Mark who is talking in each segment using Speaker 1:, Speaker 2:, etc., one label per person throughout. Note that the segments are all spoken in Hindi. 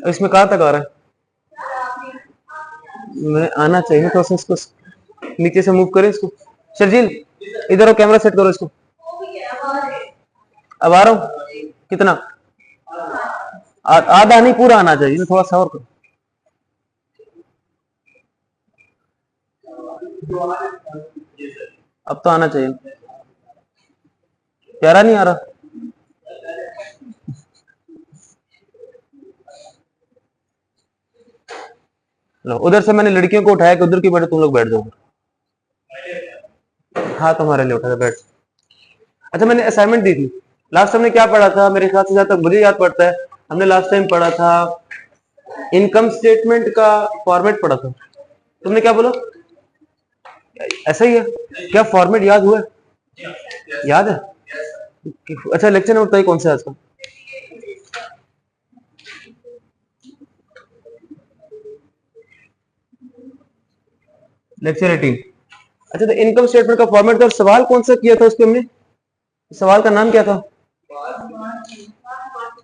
Speaker 1: इसमें कहाँ तक आ रहा है? मैं आना चाहिए तो इसको नीचे से मूव करें इसको। शर्जील इधर कैमरा सेट करो इसको। अब आ रहा हूँ कितना? आधा नहीं पूरा आना चाहिए, थोड़ा सा और करो। अब तो आना चाहिए। प्यारा नहीं आ रहा? लो, उधर से मैंने लड़कियों को उठाया कि उधर की बैठे, तुम लोग बैठ जाओ। हाँ तुम्हारे लिए उठाया, बैठ। अच्छा मैंने असाइनमेंट दी थी। लास्ट टाइम ने क्या पढ़ा था मेरे ख्याल से, जहां तक मुझे याद पड़ता है, हमने लास्ट टाइम पढ़ा था इनकम स्टेटमेंट का फॉर्मेट पढ़ा था। तुमने क्या बोला? ऐसा ही है क्या? फॉर्मेट याद हुआ? याद है? अच्छा लेक्चर नोट बताइए कौन सा आज का? लेक्चर 18। अच्छा तो इनकम स्टेटमेंट का फॉर्मेट था, और सवाल कौन सा किया था उसके हमने? सवाल का नाम क्या था?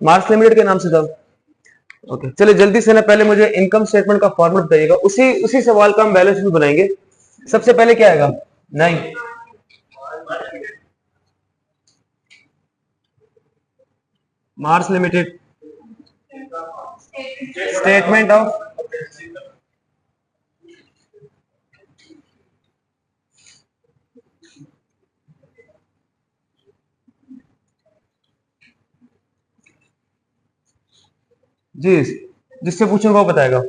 Speaker 1: मार्क्स लिमिटेड के नाम से था। ओके चलिए जल्दी से ना, पहले मुझे इनकम स्टेटमेंट का फॉर्मेट बताइएगा, उसी उसी सवाल का हम बैलेंस शीट बनाएंगे। सबसे पहले क्या आएगा? नहीं, मार्क्स लिमिटेड स्टेटमेंट ऑफ जी, जिससे पूछूंगा वो बताएगा।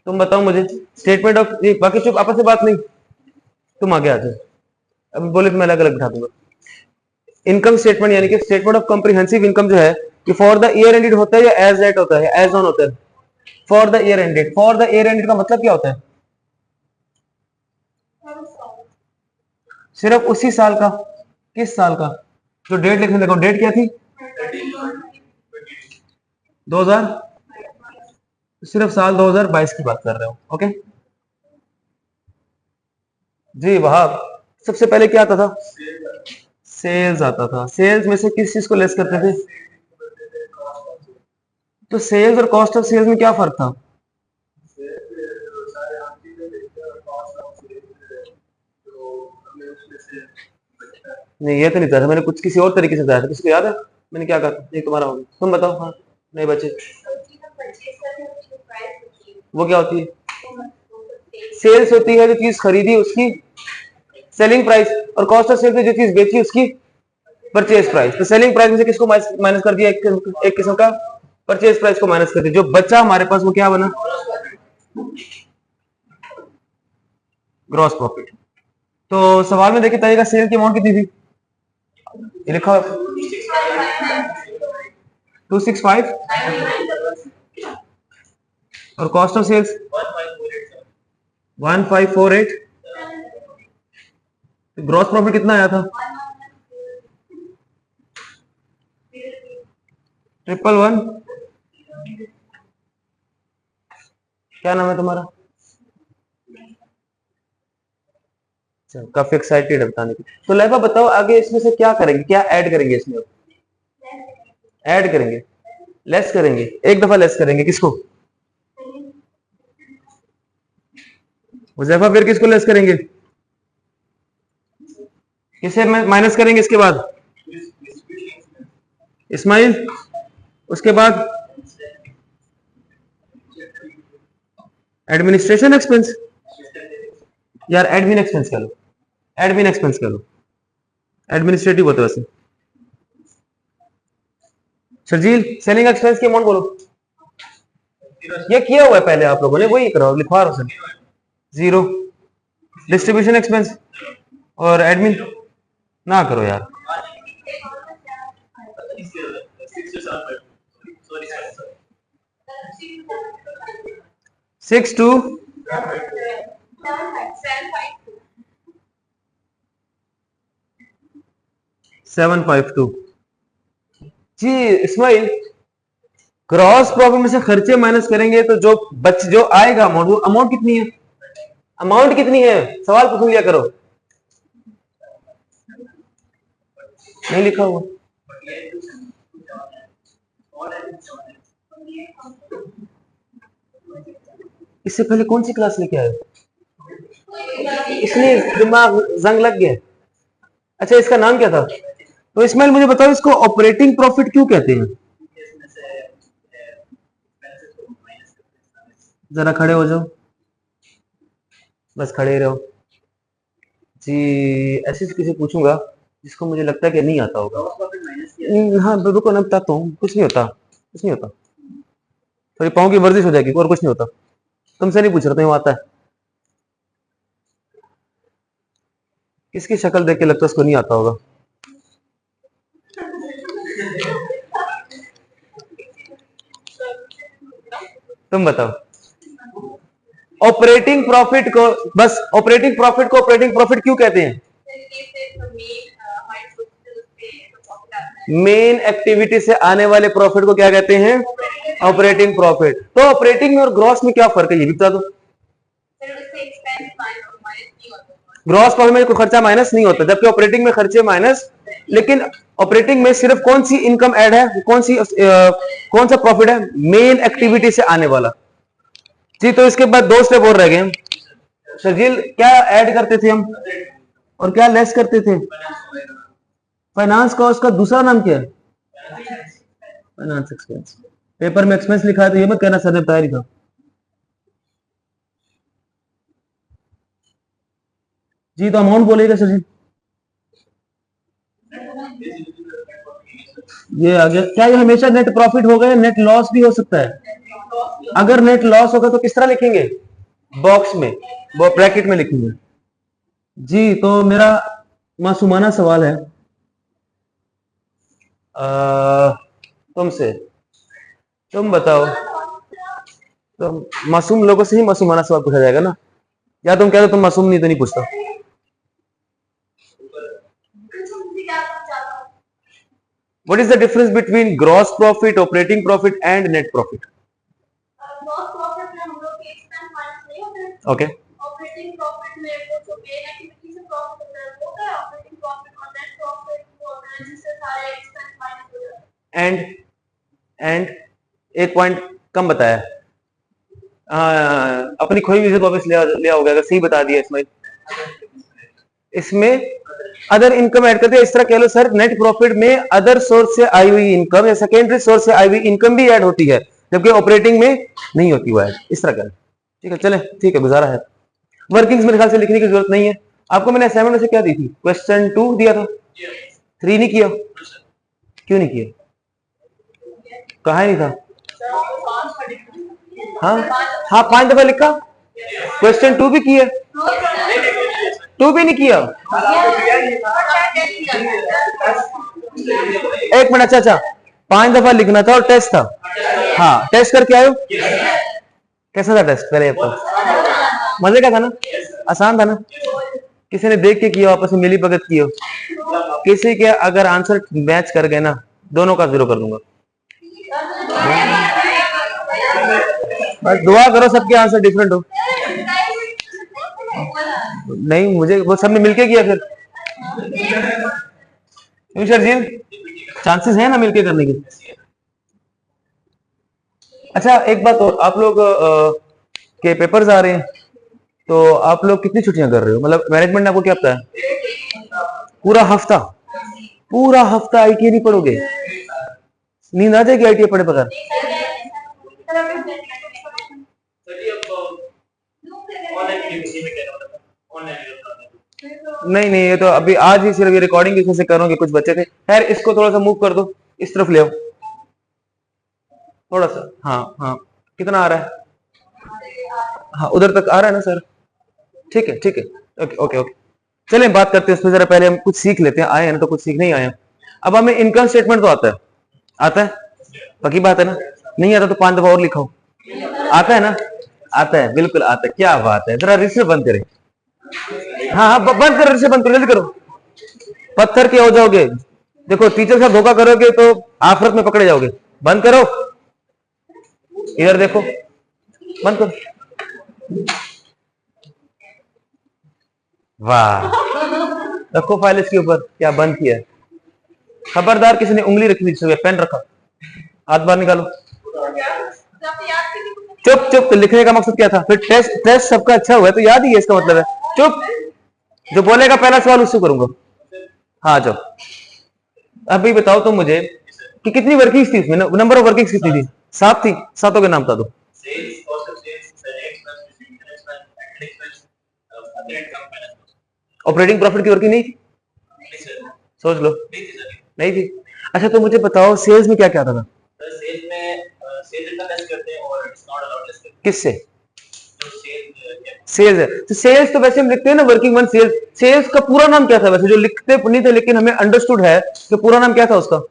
Speaker 1: तुम बताओ मुझे स्टेटमेंट ऑफ, बाकी चुप, आपस में बात नहीं, तुम आगे आ जाओ। अब बोले तो मैं अलग अलग बिठा दूंगा। इनकम स्टेटमेंट यानी कि स्टेटमेंट ऑफ कॉम्प्रिहेंसिव इनकम जो है, कि फॉर द ईयर एंडेड होता है या एज एट होता है, एज ऑन होता है? For the year ended. For the year ended का मतलब क्या होता है? सिर्फ उसी साल का। किस साल का? जो डेट लिखने लगा, डेट क्या थी? 2000। सिर्फ साल 2022 की बात कर रहे हो, ओके। जी वहां सबसे पहले क्या आता था? सेल्स आता था। सेल्स में से किस चीज को लेस करते थे? तो सेल्स और कॉस्ट ऑफ सेल्स में क्या फर्क था? नहीं ये तो नहीं था, मैंने कुछ किसी और तरीके से बताया था, किसी को याद है मैंने क्या कहा था? ये तुम्हारा होगा, तुम बताओ। हाँ नहीं बचे। वो क्या होती है? सेल्स होती है जो चीज खरीदी उसकी सेलिंग प्राइस, और कॉस्ट ऑफ सेल्स जो चीज बेची उसकी परचेज प्राइस। तो सेलिंग प्राइस में से किसको माइनस कर दिया? एक किस्म का परचेज प्राइस को माइनस कर दिया। जो बचा हमारे पास वो क्या बना? Gross profit. तो सवाल में देखिए बताइएगा सेल की अमाउंट कितनी थी? ये लिखा 265, और cost of sales 1548। Gross profit कितना आया था? 111। क्या नाम है तुम्हारा? काफी एक्साइटेड है बताने की। तो लैबा बताओ आगे इसमें से क्या करेंगे, क्या ऐड करेंगे इसमें? ऐड करेंगे, लेस करेंगे, एक दफा लेस करेंगे किसको? हुजैफा। फिर किसको लेस करेंगे? किसे माइनस करेंगे इसके बाद? इस्माइल। उसके बाद एडमिनिस्ट्रेशन एक्सपेंस। यार एडमिन एक्सपेंस कह लो, एडमिन एक्सपेंस कह लो, एडमिनिस्ट्रेटिव होता है वैसे। शर्जील सेलिंग एक्सपेंस की अमाउंट बोलो। ये किया हुआ है पहले आप लोगों ने, वही करो, लिखवा रहा हूं। जीरो। डिस्ट्रीब्यूशन एक्सपेंस और एडमिन ना करो यार। 62 752। जी इस्माइल, क्रॉस प्रॉफिट में से खर्चे माइनस करेंगे तो जो आएगा अमाउंट, वो अमाउंट कितनी है? अमाउंट कितनी है सवाल पूछ लिया करो। नहीं लिखा हुआ। इससे पहले कौन सी क्लास लेके आए हो? इसलिए दिमाग जंग लग गया। अच्छा, इसका नाम क्या था? तो इस्माइल मुझे बताओ, इसको ऑपरेटिंग प्रॉफिट क्यों कहते हैं? जरा खड़े हो जाओ, बस खड़े रहो जी। ऐसे किसी पूछूंगा जिसको मुझे लगता है कि नहीं आता होगा। हाँ रुको ना, बताता हूँ। कुछ नहीं होता, कुछ नहीं होता, थोड़ी पाँव की वर्जिश हो जाएगी और कुछ नहीं होता। तुमसे नहीं पूछ रहा था, आता है। किसकी शक्ल देख के लगता है उसको नहीं आता होगा? तुम बताओ। ऑपरेटिंग प्रॉफिट को, बस ऑपरेटिंग प्रॉफिट को ऑपरेटिंग प्रॉफिट क्यों कहते हैं? मेन एक्टिविटी से आने वाले प्रॉफिट को क्या कहते हैं? Operating profit. तो ऑपरेटिंग में और ग्रॉस में क्या फर्क है, ये भी बता दो। ग्रॉस प्रॉफिट में कोई खर्चा माइनस नहीं होता, जबकि ऑपरेटिंग में खर्चे माइनस। लेकिन ऑपरेटिंग में सिर्फ कौन सी इनकम ऐड है, कौन सा प्रॉफिट है? मेन एक्टिविटी से आने वाला जी। तो इसके बाद 2 स्टेप और रह गए। शर्जील, क्या ऐड करते थे हम और क्या लेस करते थे? फाइनेंस कॉस्ट का दूसरा नाम क्या है? Finance expense. पेपर में एक्सपेंस लिखा है तो ये मत कहना सर ने बताया नहीं था। जी, तो अमाउंट बोलेगा सर जी। ये आ गया क्या? ये हमेशा नेट प्रॉफिट होगा या नेट लॉस भी हो सकता है? अगर नेट लॉस होगा तो किस तरह लिखेंगे? बॉक्स में, वो ब्रैकेट में लिखेंगे जी। तो मेरा मासूमाना सवाल है तुमसे, तुम बताओ। तो मासूम लोगों से ही मासूमाना सवाल पूछा जाएगा ना, या तुम कह दो तुम मासूम नहीं तो नहीं पूछता। What is the difference between gross profit, operating profit and net profit?
Speaker 2: Gross profit में हम लोग के एक्सपेंस माइनस नहीं होते।
Speaker 1: Okay.
Speaker 2: ऑपरेटिंग प्रॉफिट में वो जो मेन एक्टिविटी से प्रॉफिट होता है वो है ऑपरेटिंग प्रॉफिट, और नेट प्रॉफिट वो होता है जिससे सारे एक्सपेंस माइनस हो जाते हैं।
Speaker 1: एंड एक पॉइंट कम बताया। अपनी खोई हुई वापस ले आओगे अगर सही बता दिया। इसमें अदर इनकम ऐड करते हैं। इस तरह कह लो सर, नेट प्रॉफिट में अदर सोर्स से आई हुई इनकम या सेकेंडरी सोर्स से आई हुई इनकम भी ऐड होती है, जबकि ऑपरेटिंग में नहीं होती वो ऐड। इस तरह कर, ठीक है? चले, ठीक है, गुजारा है। वर्किंग्स मेरे ख्याल से लिखने की जरूरत नहीं है। आपको मैंने असाइनमेंट में से क्या दी थी? क्वेश्चन 2 दिया था, 3 नहीं किया? क्यों नहीं किया? कहा नहीं था? हाँ हाँ, 5 दफा लिखा। क्वेश्चन 2 भी किया, 2 भी नहीं किया। एक मिनट, अच्छा 5 दफा लिखना था और टेस्ट था। हाँ, टेस्ट करके आयो। कैसा था टेस्ट? पहले तो मजे का था ना? आसान था ना? किसी ने देख के किया, आपस में मिली भगत की हो? किसी के अगर आंसर मैच कर गए ना, दोनों का 0 कर दूंगा। बस दुआ करो सबके आंसर डिफरेंट हो। नहीं, मुझे वो सबने मिलके किया फिर। शर्जील, चांसेस है ना मिलके करने के? अच्छा, एक बात और, आप लोग के पेपर्स आ रहे हैं, तो आप लोग कितनी छुट्टियां कर रहे हो? मतलब मैनेजमेंट ने आपको क्या बताया? पूरा हफ्ता? पूरा हफ्ता आईटीआई नहीं पढ़ोगे? नींद आ जाएगी आईटीआई पढ़े बगैर? नहीं नहीं, ये तो अभी आज ही सिर्फ ये रिकॉर्डिंग इस वजह से करूँ कि कुछ बच्चे थे। खैर, इसको थोड़ा सा मूव कर दो, इस तरफ ले आओ थोड़ा सा। हाँ हाँ, कितना आ रहा है? हाँ, उधर तक आ रहा है ना सर? ठीक है ठीक है, ओके ओके ओके। चलें बात करते हैं उसमें, जरा पहले हम कुछ सीख लेते हैं। आए हैं ना तो कुछ सीख नहीं आए हैं। अब हमें इनकम स्टेटमेंट तो आता है, आता है? पक्की बात है ना? नहीं आता तो 5 दफा और लिखाओ। आता है ना? आता है, बिल्कुल आता है। क्या बात है, जरा रजिस्टर बंद करें। हाँ हाँ, बंद करो, रजिस्टर बंद करो, जल्दी करो, पत्थर के हो जाओगे। देखो, टीचर का धोखा करोगे तो आखिरत में पकड़े जाओगे। बंद करो, इधर देखो, बंद करो। वाह, रखो फाइल इसके ऊपर। क्या बंद किया है? खबरदार, किसी ने उंगली रखी थी, पेन रखा, हाथ बाहर निकालो। चुप चुप, तो लिखने का मकसद क्या था? फिर टेस्ट टेस्ट सबका अच्छा हुआ है तो याद ही है, इसका मतलब है। चुप, जो बोलेगा पहला सवाल उससे करूंगा। हाँ जाओ। अभी बताओ तुम मुझे कि कितनी वर्किंग्स थी उसमें, नंबर ऑफ वर्किंग्स कितनी थी? 7 थी। सातों के नाम बता दो। ऑपरेटिंग प्रॉफिट की वर्किंग नहीं थी? सोच लो। नहीं थी। अच्छा तो मुझे बताओ सेल्स में क्या क्या आता था? किससे? सेल्स है तो सेल्स तो वैसे हम लिखते हैं ना वर्किंग वन सेल्स। सेल्स का पूरा नाम क्या था वैसे? जो लिखते नहीं थे लेकिन हमें अंडरस्टूड है कि पूरा नाम क्या था उसका।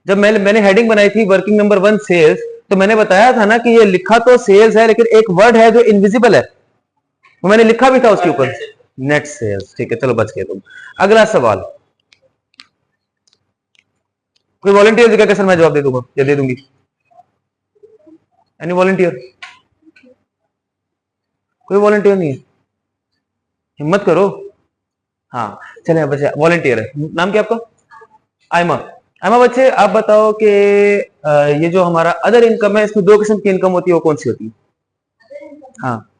Speaker 1: जब मैंने हेडिंग बनाई थी वर्किंग नंबर 1 सेल्स, तो मैंने बताया था ना कि ये लिखा तो सेल्स है लेकिन एक वर्ड है जो इनविजिबल है, वो मैंने लिखा भी था उसके ऊपर, नेट सेल्स। ठीक है चलो बच गए तुम। अगला सवाल, कोई वॉलंटियर दिखा के सर मैं जवाब दे दूंगा या दे दूंगी? Any volunteer? कोई वॉलंटियर नहीं है? हिम्मत करो। हाँ चले बच्चे वॉलंटियर है। नाम क्या आपका? आयमा। आयमा बच्चे आप बताओ कि ये जो हमारा अदर इनकम है इसमें 2 किस्म की इनकम होती है, वो कौन सी होती है? हाँ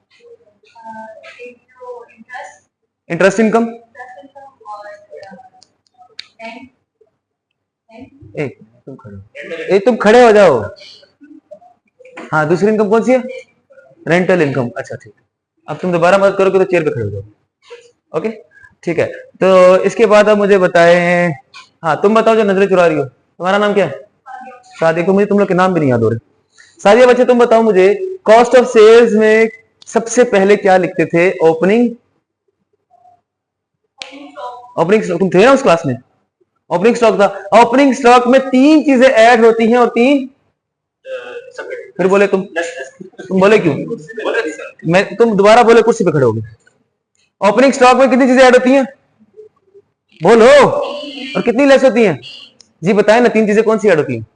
Speaker 1: इंटरेस्ट इनकम। तुम खड़े हो जाओ। हाँ दूसरी इनकम कौन सी है? Rental income. अच्छा ठीक है, अब तुम दोबारा मदद करोगे तो चेयर पे खड़े हो जाओ। ओके ठीक है, तो इसके बाद अब मुझे बताएं। हाँ तुम बताओ जो नजरें चुरा रही हो, तुम्हारा नाम क्या है? सादिया। को मुझे तुम लोग के नाम भी नहीं याद हो रहे। सादिया बच्चे तुम बताओ मुझे कॉस्ट ऑफ सेल्स में सबसे पहले क्या लिखते थे? Opening stock. तुम थे ना उस क्लास में? ओपनिंग स्टॉक था। ओपनिंग स्टॉक में 3 चीजें ऐड होती हैं और 3 फिर बोले तुम बोले क्यों? मैं तुम दोबारा बोले कुर्सी पे खड़े हो गए। ओपनिंग स्टॉक में कितनी चीजें ऐड होती हैं? बोलो। और कितनी लेस होती हैं? जी बताएं ना, 3 चीजें कौन सी ऐड होती हैं?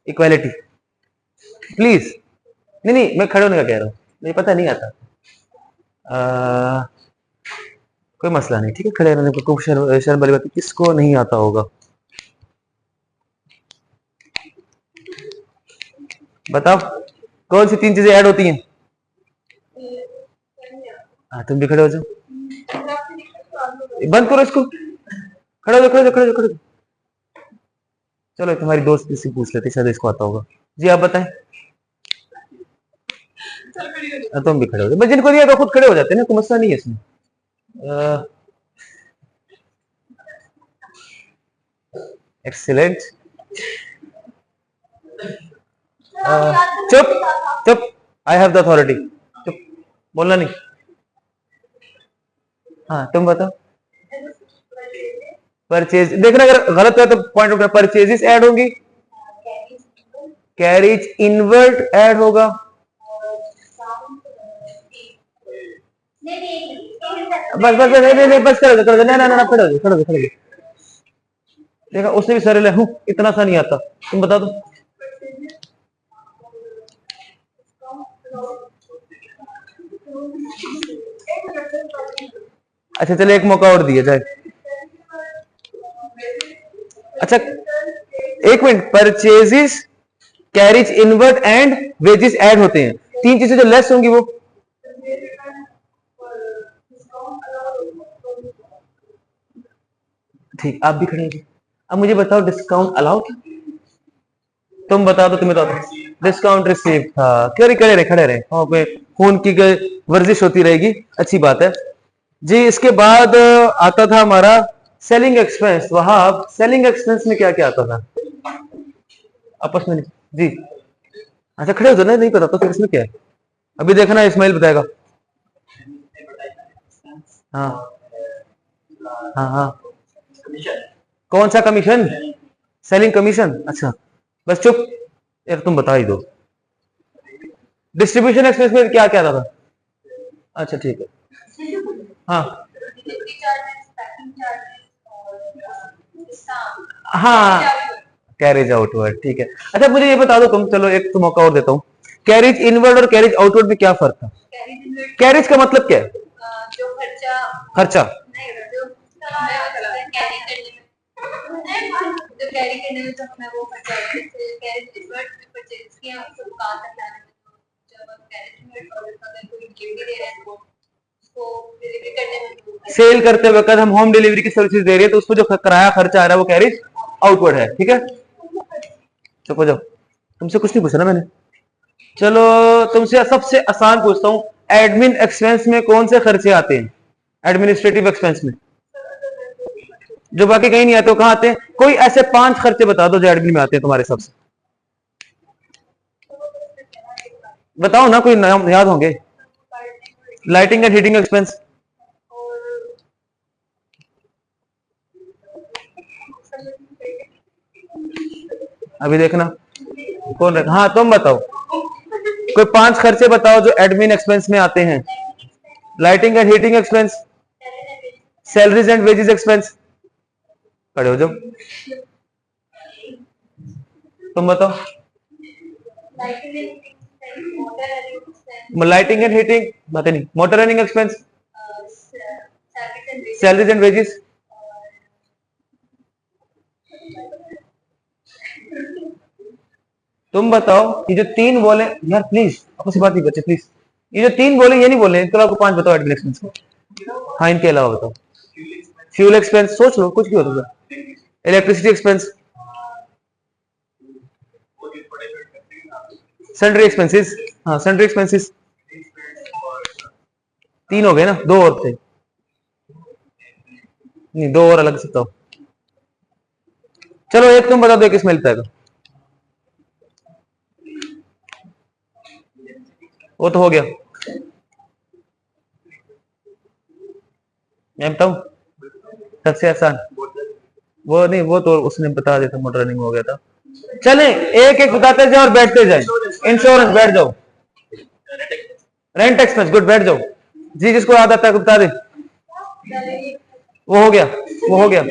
Speaker 1: Equality please. नहीं नहीं मैं खड़े होने का कह रहा हूं, मुझे पता नहीं आता। कोई मसला नहीं, ठीक है खड़े रहने को शर्म वाली बात किसको नहीं आता होगा। बताओ कौन सी 3 चीजें ऐड होती हैं? हाँ तुम भी खड़े हो जाओ, बंद करो इसको। खड़े हो जाओ, खड़े हो जाओ, खड़े हो जाओ, खड़े हो जाओ। चलो तुम्हारी दोस्त से पूछ लेते, शायद इसको आता होगा। जी आप बताएं। तुम भी खड़े हो जाओ, जिनको दिया तो खुद खड़े हो जाते हैं ना, कोई मसला नहीं है इसमें। एक्सीलेंट। चुप चुप, आई हैव द अथॉरिटी। चुप, बोलना नहीं। हाँ तुम बताओ। परचेज, देखना अगर गलत है तो पॉइंट उठा। परचेजेस ऐड होंगी, कैरिज इनवर्ट ऐड होगा, बस बस बस नहीं बस कर दो ना ना ना खड़े हो खड़े हो खड़े हो। देखा उसने भी सारे ले हूं, इतना सा नहीं आता। तुम बता दो। अच्छा चले एक मौका और दिया जाए। अच्छा एक minute, purchases carriage inward and wages add होते हैं, 3 चीजें जो लेस होंगी वो? ठीक, आप भी खड़े हो। अब मुझे बताओ डिस्काउंट अलाउ था? तुम बता दो, तुम्हें बता दो। डिस्काउंट रिसीव था। खड़े खड़े रहे, खड़े रहे, वहां पे खून की वर्जिश होती रहेगी, अच्छी बात है जी। इसके बाद आता था हमारा सेलिंग एक्सपेंस। वहां सेलिंग एक्सपेंस में क्या क्या आता था? आपस में नहीं जी। अच्छा खड़े हो जाओ ना, नहीं पता तो फिर इसमें क्या है? अभी देखना इस्माइल बताएगा। हाँ हाँ हाँ, कौन सा कमीशन? Selling commission. अच्छा बस चुप यार, तुम बता ही दो। डिस्ट्रीब्यूशन एक्सपेंस में क्या क्या था? अच्छा ठीक है। हाँ हाँ कैरेज आउटवर्ड, ठीक है। अच्छा मुझे ये बता दो तुम, चलो एक तो मौका और देता हूँ। कैरेज इनवर्ड और कैरेज आउटवर्ड में क्या फर्क था? कैरेज का मतलब क्या है?
Speaker 2: जो खर्चा
Speaker 1: खर्चा।
Speaker 2: नहीं जो कैरी करने में कैरी करने में तो हमें वो खर्चा है, जैसे कैरी डिलीवर्ड में परचेज किया उसको दुकान तक लाने में, तो जब हम कैरी में अगर कोई गिफ्ट दे रहे हैं तो उसको डिलीवरी करने में
Speaker 1: सेल करते वक्त हम होम डिलीवरी की सर्विसेज दे रहे हैं तो उस पर जो किराया खर्चा आ रहा है वो कैरीज आउटवर्ड है, ठीक है। चुप जाओ, तुमसे कुछ नहीं पूछा ना मैंने। चलो तुमसे सबसे आसान पूछता हूँ, एडमिन एक्सपेंस में कौन से खर्चे आते हैं? एडमिनिस्ट्रेटिव एक्सपेंस में जो बाकी कहीं नहीं आते वो कहाँ आते हैं? कोई ऐसे 5 खर्चे बता दो जो एडमिन में आते हैं तुम्हारे सबसे, बताओ ना, कोई नाम याद होंगे। लाइटिंग एंड हीटिंग एक्सपेंस, अभी देखना कौन रहता। हाँ तुम बताओ, कोई 5 खर्चे बताओ जो एडमिन एक्सपेंस में आते हैं। Lighting and heating expense, salaries and wages expense, खड़े हो जाओ, तुम बताओ। लाइटिंग एंड हीटिंग बातें नहीं, motor running expense, salaries and wages, तुम बताओ। ये जो 3 बोले यार प्लीज आपस बात नहीं बच्चे प्लीज, ये जो 3 बोले ये नहीं बोले, इनके अलावा 5 बताओ एडमिन एक्सपेंस को। हाँ इनके अलावा बताओ। फ्यूल एक्सपेंस, सोच लो कुछ भी होता है। इलेक्ट्रिसिटी एक्सपेंस, सन्ड्री एक्सपेंसेस, हाँ सन्ड्री एक्सपेंसेस 3 हो गए ना, 2 और थे नहीं, 2 और अलग से बताओ। चलो एक तुम बता दो किस मिलता है, वो तो हो गया। मैं बताऊं सबसे आसान, वो नहीं वो तो उसने बता दिया था, मोटर रनिंग हो गया था। चले एक एक बताते जाओ और बैठते जाए। इंश्योरेंस, बैठ जाओ। रेंट एक्सपेंस, गुड, बैठ जाओ जी, जिसको याद आता है बता दे। वो हो गया, वो हो गया।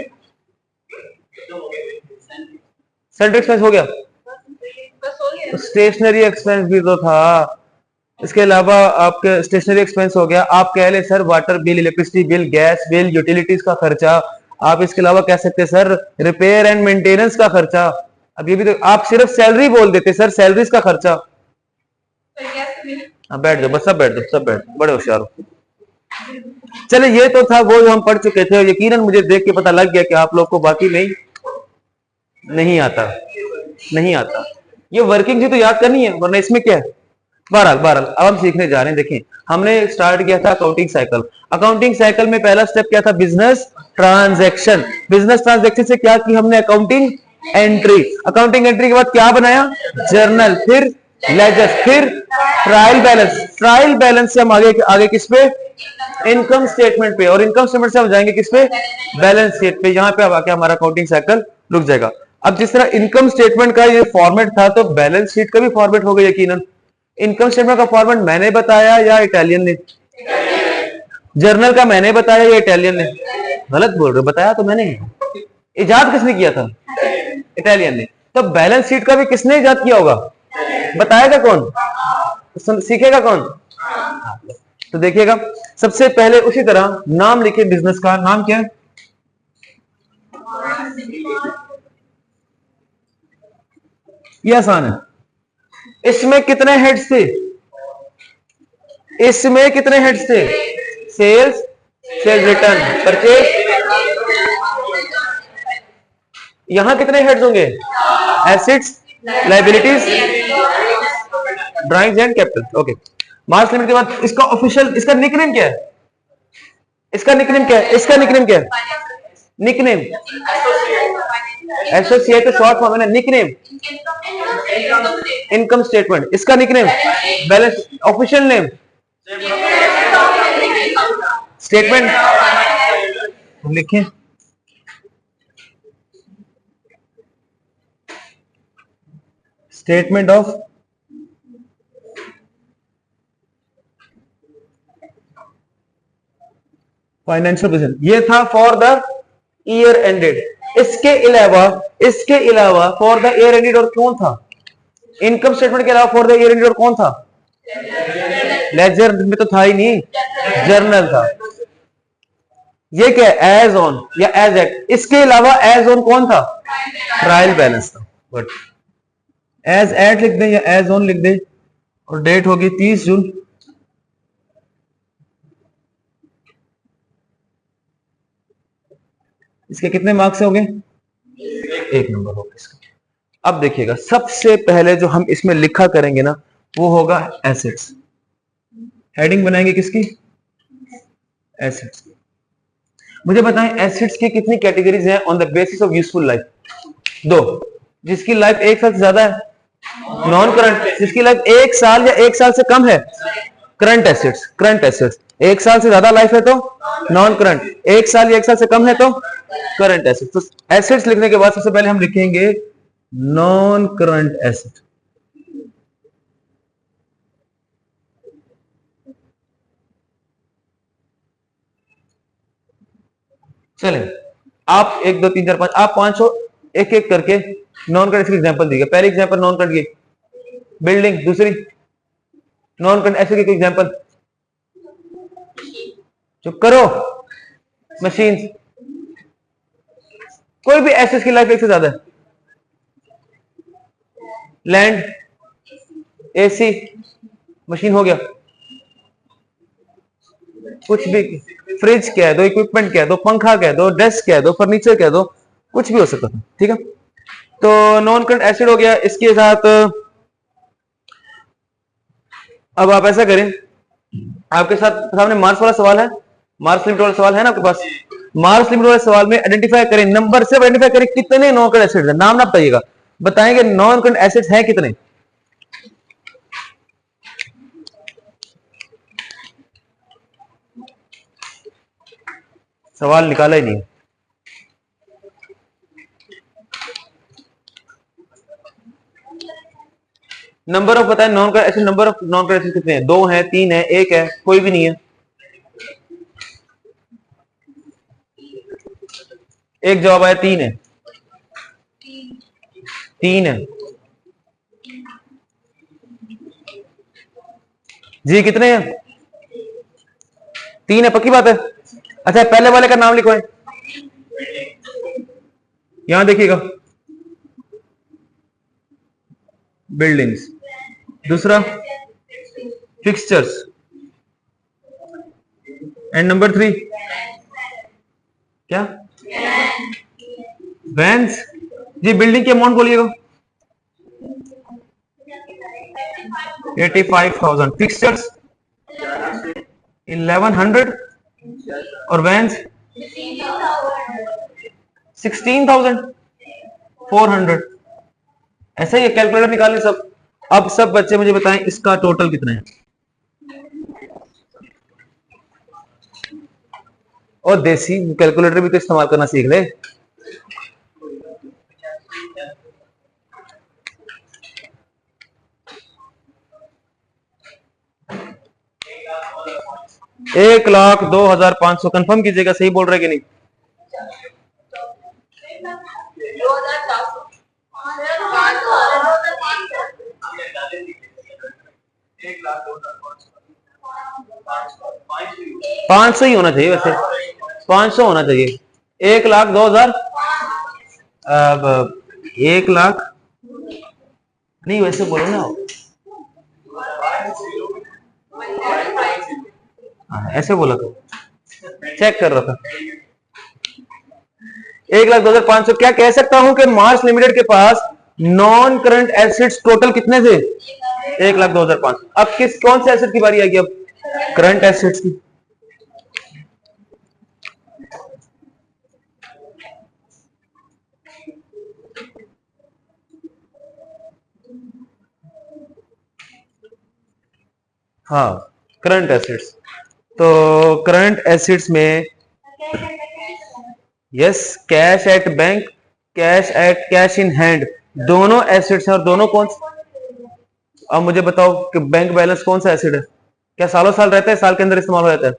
Speaker 1: सेंटर एक्सपेंस हो गया, स्टेशनरी एक्सपेंस भी तो था। इसके अलावा आपके स्टेशनरी एक्सपेंस हो गया। आप कह ले sir water bill, electricity bill, gas bill, utilities का खर्चा। आप इसके अलावा कह सकते हैं सर रिपेयर एंड मेंटेनेंस का खर्चा। अब ये भी तो आप सिर्फ सैलरी बोल देते सर, सैलरीज का खर्चा। बैठ जाओ बस, सब बैठ जाओ, सब बैठ जाओ, बड़े होशियार हो। चले ये तो था वो जो हम पढ़ चुके थे, और यकीनन मुझे देख के पता लग गया कि आप लोग को बाकी नहीं आता, नहीं आता। ये वर्किंग जी तो याद करनी है, वरना इसमें क्या है। बहरहाल बहरहाल अब हम सीखने जा रहे हैं। देखें हमने स्टार्ट किया था अकाउंटिंग साइकिल। अकाउंटिंग साइकिल में पहला स्टेप क्या था? Business transaction. बिजनेस ट्रांजैक्शन से क्या की हमने? Accounting entry. अकाउंटिंग एंट्री के बाद क्या बनाया? जर्नल, फिर लेजर, फिर ट्रायल बैलेंस। ट्रायल बैलेंस से हम आगे आगे किस पे? इनकम स्टेटमेंट पे। और इनकम स्टेटमेंट से हम जाएंगे किस पे? बैलेंस शीट पे। यहां पे अब आके हमारा अकाउंटिंग साइकिल रुक जाएगा। अब जिस तरह इनकम स्टेटमेंट का ये फॉर्मेट था, तो बैलेंस शीट का भी फॉर्मेट होगा यकीनन। इनकम स्टेटमेंट का फॉर्मेट मैंने बताया या इटालियन ने? जर्नल का मैंने बताया या इटालियन ने? गलत बोल रहे हो, बताया तो मैंने। इजाद किसने किया था? इटालियन ने। तो बैलेंस शीट का भी किसने इजाद किया होगा? बताएगा कौन? सीखेगा कौन? तो देखिएगा सबसे पहले उसी तरह नाम लिखे बिजनेस का। नाम क्या है? ये आसान है। इसमें कितने हेड्स थे? इसमें कितने हेड्स थे? Sales, sales return, purchase. यहां कितने हेड्स होंगे? Assets, liabilities, drawings and capital. Okay. मार्च लिमिट के बाद इसका ऑफिशियल, इसका निकनेम क्या है? इसका निकनेम क्या है? इसका निकनेम क्या है? निकनेम एसोसिएट शॉर्ट फॉर्म है ना, निकनेम इनकम स्टेटमेंट। इसका nickname balance. Official name statement लिखें। Statement of financial position. ये था फॉर द ईयर एंडेड। इसके अलावा फॉर द ईयर एंडेड और कौन था? इनकम स्टेटमेंट के अलावा फॉर द ईयर एंडेड और कौन था? लेजर में तो था ही नहीं, जर्नल था। ये क्या है, एज ऑन या एज एट, इसके अलावा एज ऑन कौन था, ट्रायल बैलेंस था। बट एज एट लिख दें या एज ऑन लिख दें, और डेट होगी 30 जून। इसके कितने मार्क्स हो गए, 1 नंबर होगा इसका। अब देखिएगा, सबसे पहले जो हम इसमें लिखा करेंगे ना, वो होगा एसेट्स। हेडिंग बनाएंगे किसकी, एसेट्स की। मुझे बताएं एसेट्स की कितनी कैटेगरीज हैं on the basis of useful life. 2, जिसकी लाइफ 1 साल से ज्यादा है नॉन करंट, जिसकी लाइफ 1 साल या 1 साल से कम है करंट एसेट्स। करंट एसेट्स 1 साल से ज्यादा लाइफ है तो नॉन करंट, 1 साल या 1 साल से कम है तो करंट एसेट्स। तो एसेट्स लिखने के बाद सबसे पहले हम लिखेंगे नॉन करंट एसेट। चलें, आप 1 2 3 4 5, आप 500 एक एक करके नॉन करंट एसेट एग्जांपल दीजिए। पहले एग्जांपल नॉन करंट की बिल्डिंग, दूसरी नॉन करंट एसेट की एग्जांपल, चुप करो, मशीन। कोई भी एसेट की लाइफ 1 से ज्यादा है। लैंड, एसी, मशीन हो गया, कुछ भी, फ्रिज क्या है, दो इक्विपमेंट क्या है, दो पंखा क्या है, दो डेस्क क्या है, दो फर्नीचर क्या है, दो कुछ भी हो सकता था। ठीक है, तो नॉन करंट एसिड हो गया। इसके साथ अब आप ऐसा करें, आपके साथ सामने मार्क्स वाला सवाल है, मार्क्स लिमिट वाला सवाल है ना आपके पास। मार्क्स लिमिट वाले सवाल में आइडेंटिफाई करें, नंबर से आइडेंटिफाई करें कितने नॉन करंट एसिड है, नाम ना बताइएगा, बताएंगे नॉन करंट एसिड है कितने। सवाल निकाला ही नहीं। नंबर ऑफ बताएं non current acid, number of non current acid कितने हैं, 2 है, 3 है, 1 है, कोई भी नहीं है। एक जवाब आया, 3 है, 3 है जी, कितने हैं, 3 है, पक्की बात है। अच्छा, पहले वाले का नाम लिखो, यहां देखिएगा, बिल्डिंग्स, दूसरा फिक्सचर्स, एंड नंबर 3 क्या, वैन्स। जी, बिल्डिंग की अमाउंट बोलिएगा, 85,000, फिक्सचर्स 1100 और वैन्स 16,400। ऐसा ही है, कैलकुलेटर निकालें सब। अब सब बच्चे मुझे बताएं इसका टोटल कितना है। और देसी कैलकुलेटर भी तो इस्तेमाल करना सीख ले। एक लाख 2,500, कंफर्म कीजिएगा सही बोल रहे कि नहीं। 500 ही होना चाहिए, वैसे 500 होना चाहिए। 1,02,000, अब 1 लाख नहीं, वैसे बोलो ना, ऐसे बोला था, चेक कर रहा था। 1,02,500। क्या कह सकता हूं कि मार्स लिमिटेड के पास नॉन करंट एसेट्स टोटल कितने थे, 1,02,500। अब कौन से एसेट की बारी आएगी, अब करंट एसेट्स की। हाँ, करंट एसेट्स, तो करंट एसेट्स में yes, cash at bank, cash in hand, दोनों एसेट्स हैं। और दोनों कौन से, अब मुझे बताओ कि बैंक बैलेंस कौन सा एसेट है, क्या सालों साल रहता है, साल के अंदर इस्तेमाल हो जाता है,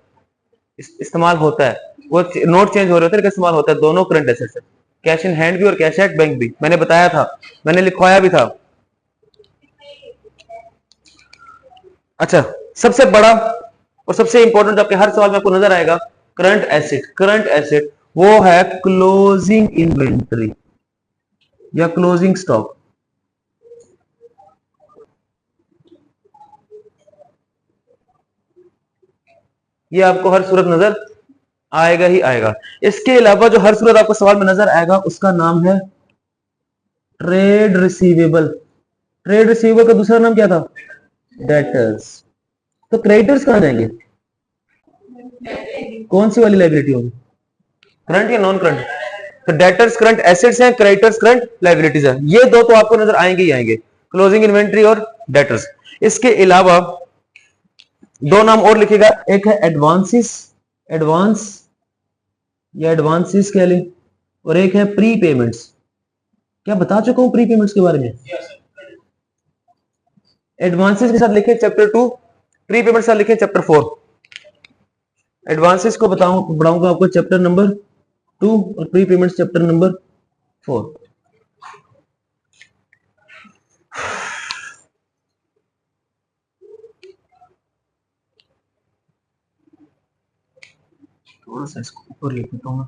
Speaker 1: इस्तेमाल होता है, वो नोट चेंज हो रहे होते हैं, इस्तेमाल होता है। दोनों करंट एसेट्स है, कैश इन हैंड भी और कैश एट बैंक भी। मैंने बताया था, मैंने लिखवाया भी था। अच्छा, सबसे बड़ा और सबसे इंपॉर्टेंट आपके हर सवाल में आपको नजर आएगा, करंट एसेट वो है क्लोजिंग इन्वेंटरी या क्लोजिंग स्टॉक। ये आपको हर सूरत नजर आएगा ही आएगा। इसके अलावा जो हर सूरत आपको सवाल में नजर आएगा उसका नाम है ट्रेड रिसीवेबल। ट्रेड रिसीवेबल का दूसरा नाम क्या था? डेटर्स। तो क्रेडिटर्स कहां जाएंगे? कौन सी वाली लाइबिलिटी होगी? करंट या नॉन करंट? तो डेटर्स करंट एसेट्स हैं, क्रेडिटर्स करंट लाइबिलिटीज हैं। ये दो तो आपको नजर आएंगे ही आएंगे, क्लोजिंग इन्वेंट्री और डेटर्स। इसके अलावा दो नाम और लिखेगा, एक है एडवांसेस, एडवांस या एडवांसेस कह लें, और एक है प्री पेमेंट्स। क्या बता चुका हूं प्री पेमेंट्स के बारे में? एडवांसेस के साथ लिखे चैप्टर 2, प्री पेमेंट के साथ लिखे चैप्टर 4। एडवांसेस को बढ़ाऊंगा आपको चैप्टर नंबर 2 और प्री पेमेंट्स चैप्टर नंबर 4। थोड़ा सा इसको ऊपर लिख देता हूं।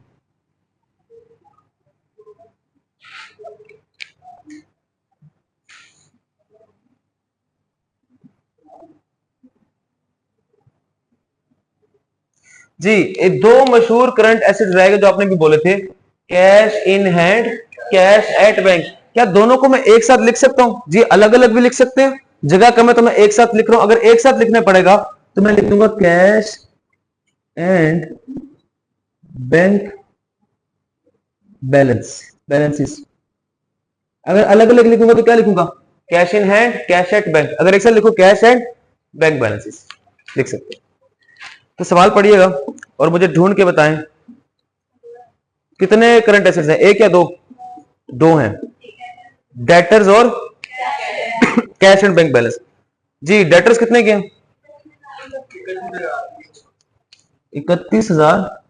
Speaker 1: जी, ये दो मशहूर करंट एसेट रहेगा जो आपने भी बोले थे, cash in hand, cash at bank. क्या दोनों को मैं एक साथ लिख सकता हूं? जी, अलग अलग भी लिख सकते हैं, जगह कम है तो मैं एक साथ लिख रहा हूं। अगर एक साथ लिखने पड़ेगा तो मैं लिख दूंगा कैश एंड बैंक बैलेंसेस। अगर अलग अलग लिखूंगा तो क्या लिखूंगा? Cash in hand, cash at bank. अगर एक साथ लिखो कैश एंड बैंक बैलेंसेस लिख सकते हैं। तो सवाल पढ़िएगा और मुझे ढूंढ के बताएं कितने करंट एसेट्स हैं, एक या दो? दो हैं, डेटर्स और कैश एंड बैंक बैलेंस। जी, डेटर्स कितने के हैं? 31,000।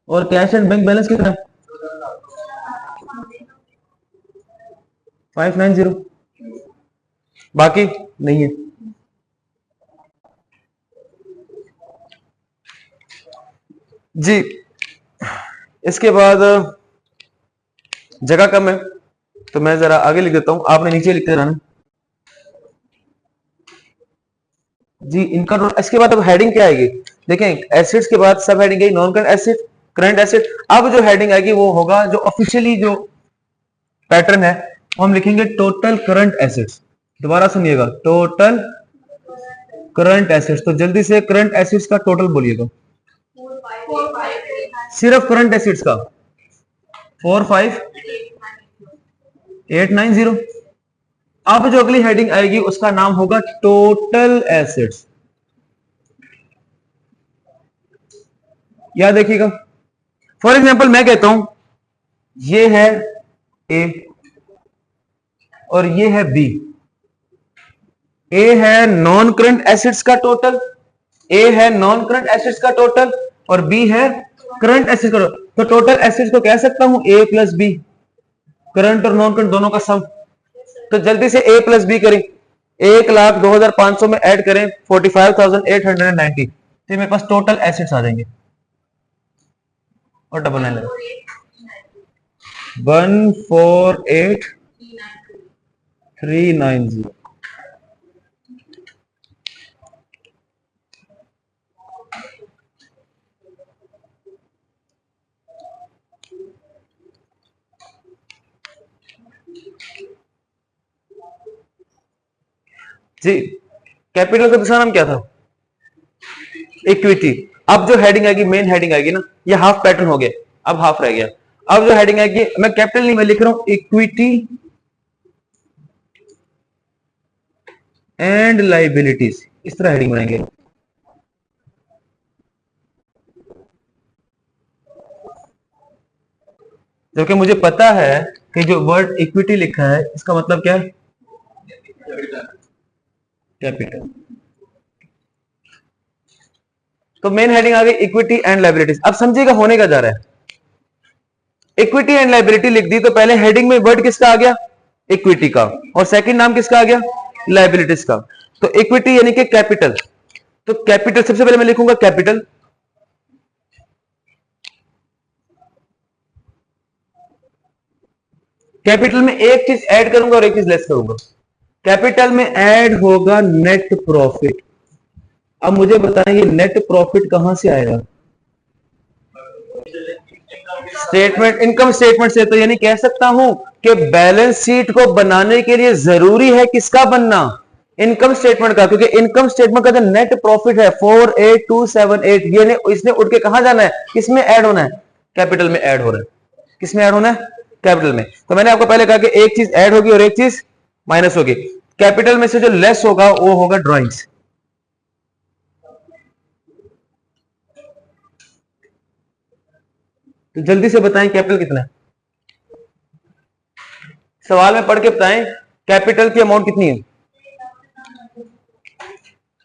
Speaker 1: और कैश एंड बैंक बैलेंस कितना है? 590। बाकी नहीं है। जी, इसके बाद जगह कम है तो मैं जरा आगे लिख देता हूं, आपने नीचे लिखते रहना। जी, इनका इसके बाद अब हेडिंग क्या आएगी? देखें, एसिड्स के बाद सब हेडिंग है non current acid, current acid. अब जो हेडिंग आएगी वो होगा जो ऑफिशियली जो पैटर्न है, हम लिखेंगे टोटल करंट एसिड्स। दोबारा सुनिएगा, टोटल करंट एसिड्स। तो जल्दी से करंट एसिड्स का टोटल बोलिएगा, सिर्फ करंट एसिड्स का 45890। अब जो अगली हेडिंग आएगी उसका नाम होगा टोटल एसिड्स। याद देखिएगा, फॉर एग्जांपल मैं कहता हूं ये है ए और ये है बी। ए है नॉन करंट एसिड्स का टोटल, ए है नॉन करंट एसिड्स का टोटल, और बी है करंट एसिड्स का टोटल। तो टोटल एसिड्स को कह सकता हूं ए प्लस बी, करंट और नॉन करंट दोनों का सम। तो जल्दी से ए प्लस बी करें, 1,02,500 में ऐड करें 45,890, तो मेरे पास टोटल एसिड्स आ जाएंगे। और डबल 9 148,390। जी, कैपिटल का दूसरा नाम क्या था? इक्विटी। अब जो हेडिंग आएगी, मेन हेडिंग आएगी ना, ये हाफ पैटर्न हो गया, अब हाफ रह गया। अब जो हेडिंग आएगी, मैं कैपिटल नहीं, मैं लिख रहा हूं इक्विटी एंड लाइबिलिटीज, इस तरह हेडिंग बनाएंगे। क्योंकि मुझे पता है कि जो वर्ड इक्विटी लिखा है इसका मतलब क्या है? कैपिटल। तो मेन हेडिंग आ गई इक्विटी एंड लाइबिलिटीज। अब समझिएगा होने का जा रहा है, इक्विटी एंड लाइबिलिटी लिख दी तो पहले हेडिंग में वर्ड किसका आ गया? इक्विटी का, और सेकंड नाम किसका आ गया? लाइबिलिटीज का। तो इक्विटी यानी कि कैपिटल, तो कैपिटल सबसे पहले मैं लिखूंगा कैपिटल, कैपिटल में एक चीज ऐड करूंगा और एक चीज लेस करूंगा। कैपिटल में ऐड होगा नेट प्रॉफिट। अब मुझे बताएं ये नेट प्रॉफिट कहां से आएगा? स्टेटमेंट, इनकम स्टेटमेंट से। तो यानी कह सकता हूं कि बैलेंस शीट को बनाने के लिए जरूरी है किसका बनना? इनकम स्टेटमेंट का, क्योंकि इनकम स्टेटमेंट का जो नेट प्रॉफिट है 48278, ये इसने उठ के कहां जाना है? किसमें ऐड होना है? कैपिटल में ऐड हो रहा है। किसमें ऐड होना है? कैपिटल में। तो मैंने आपको पहले कहा कि एक चीज ऐड होगी और एक चीज माइनस होगी। कैपिटल में से जो लेस होगा वो होगा ड्राइंग्स। तो जल्दी से बताएं कैपिटल कितना है? सवाल में पढ़ के बताएं कैपिटल की अमाउंट कितनी है?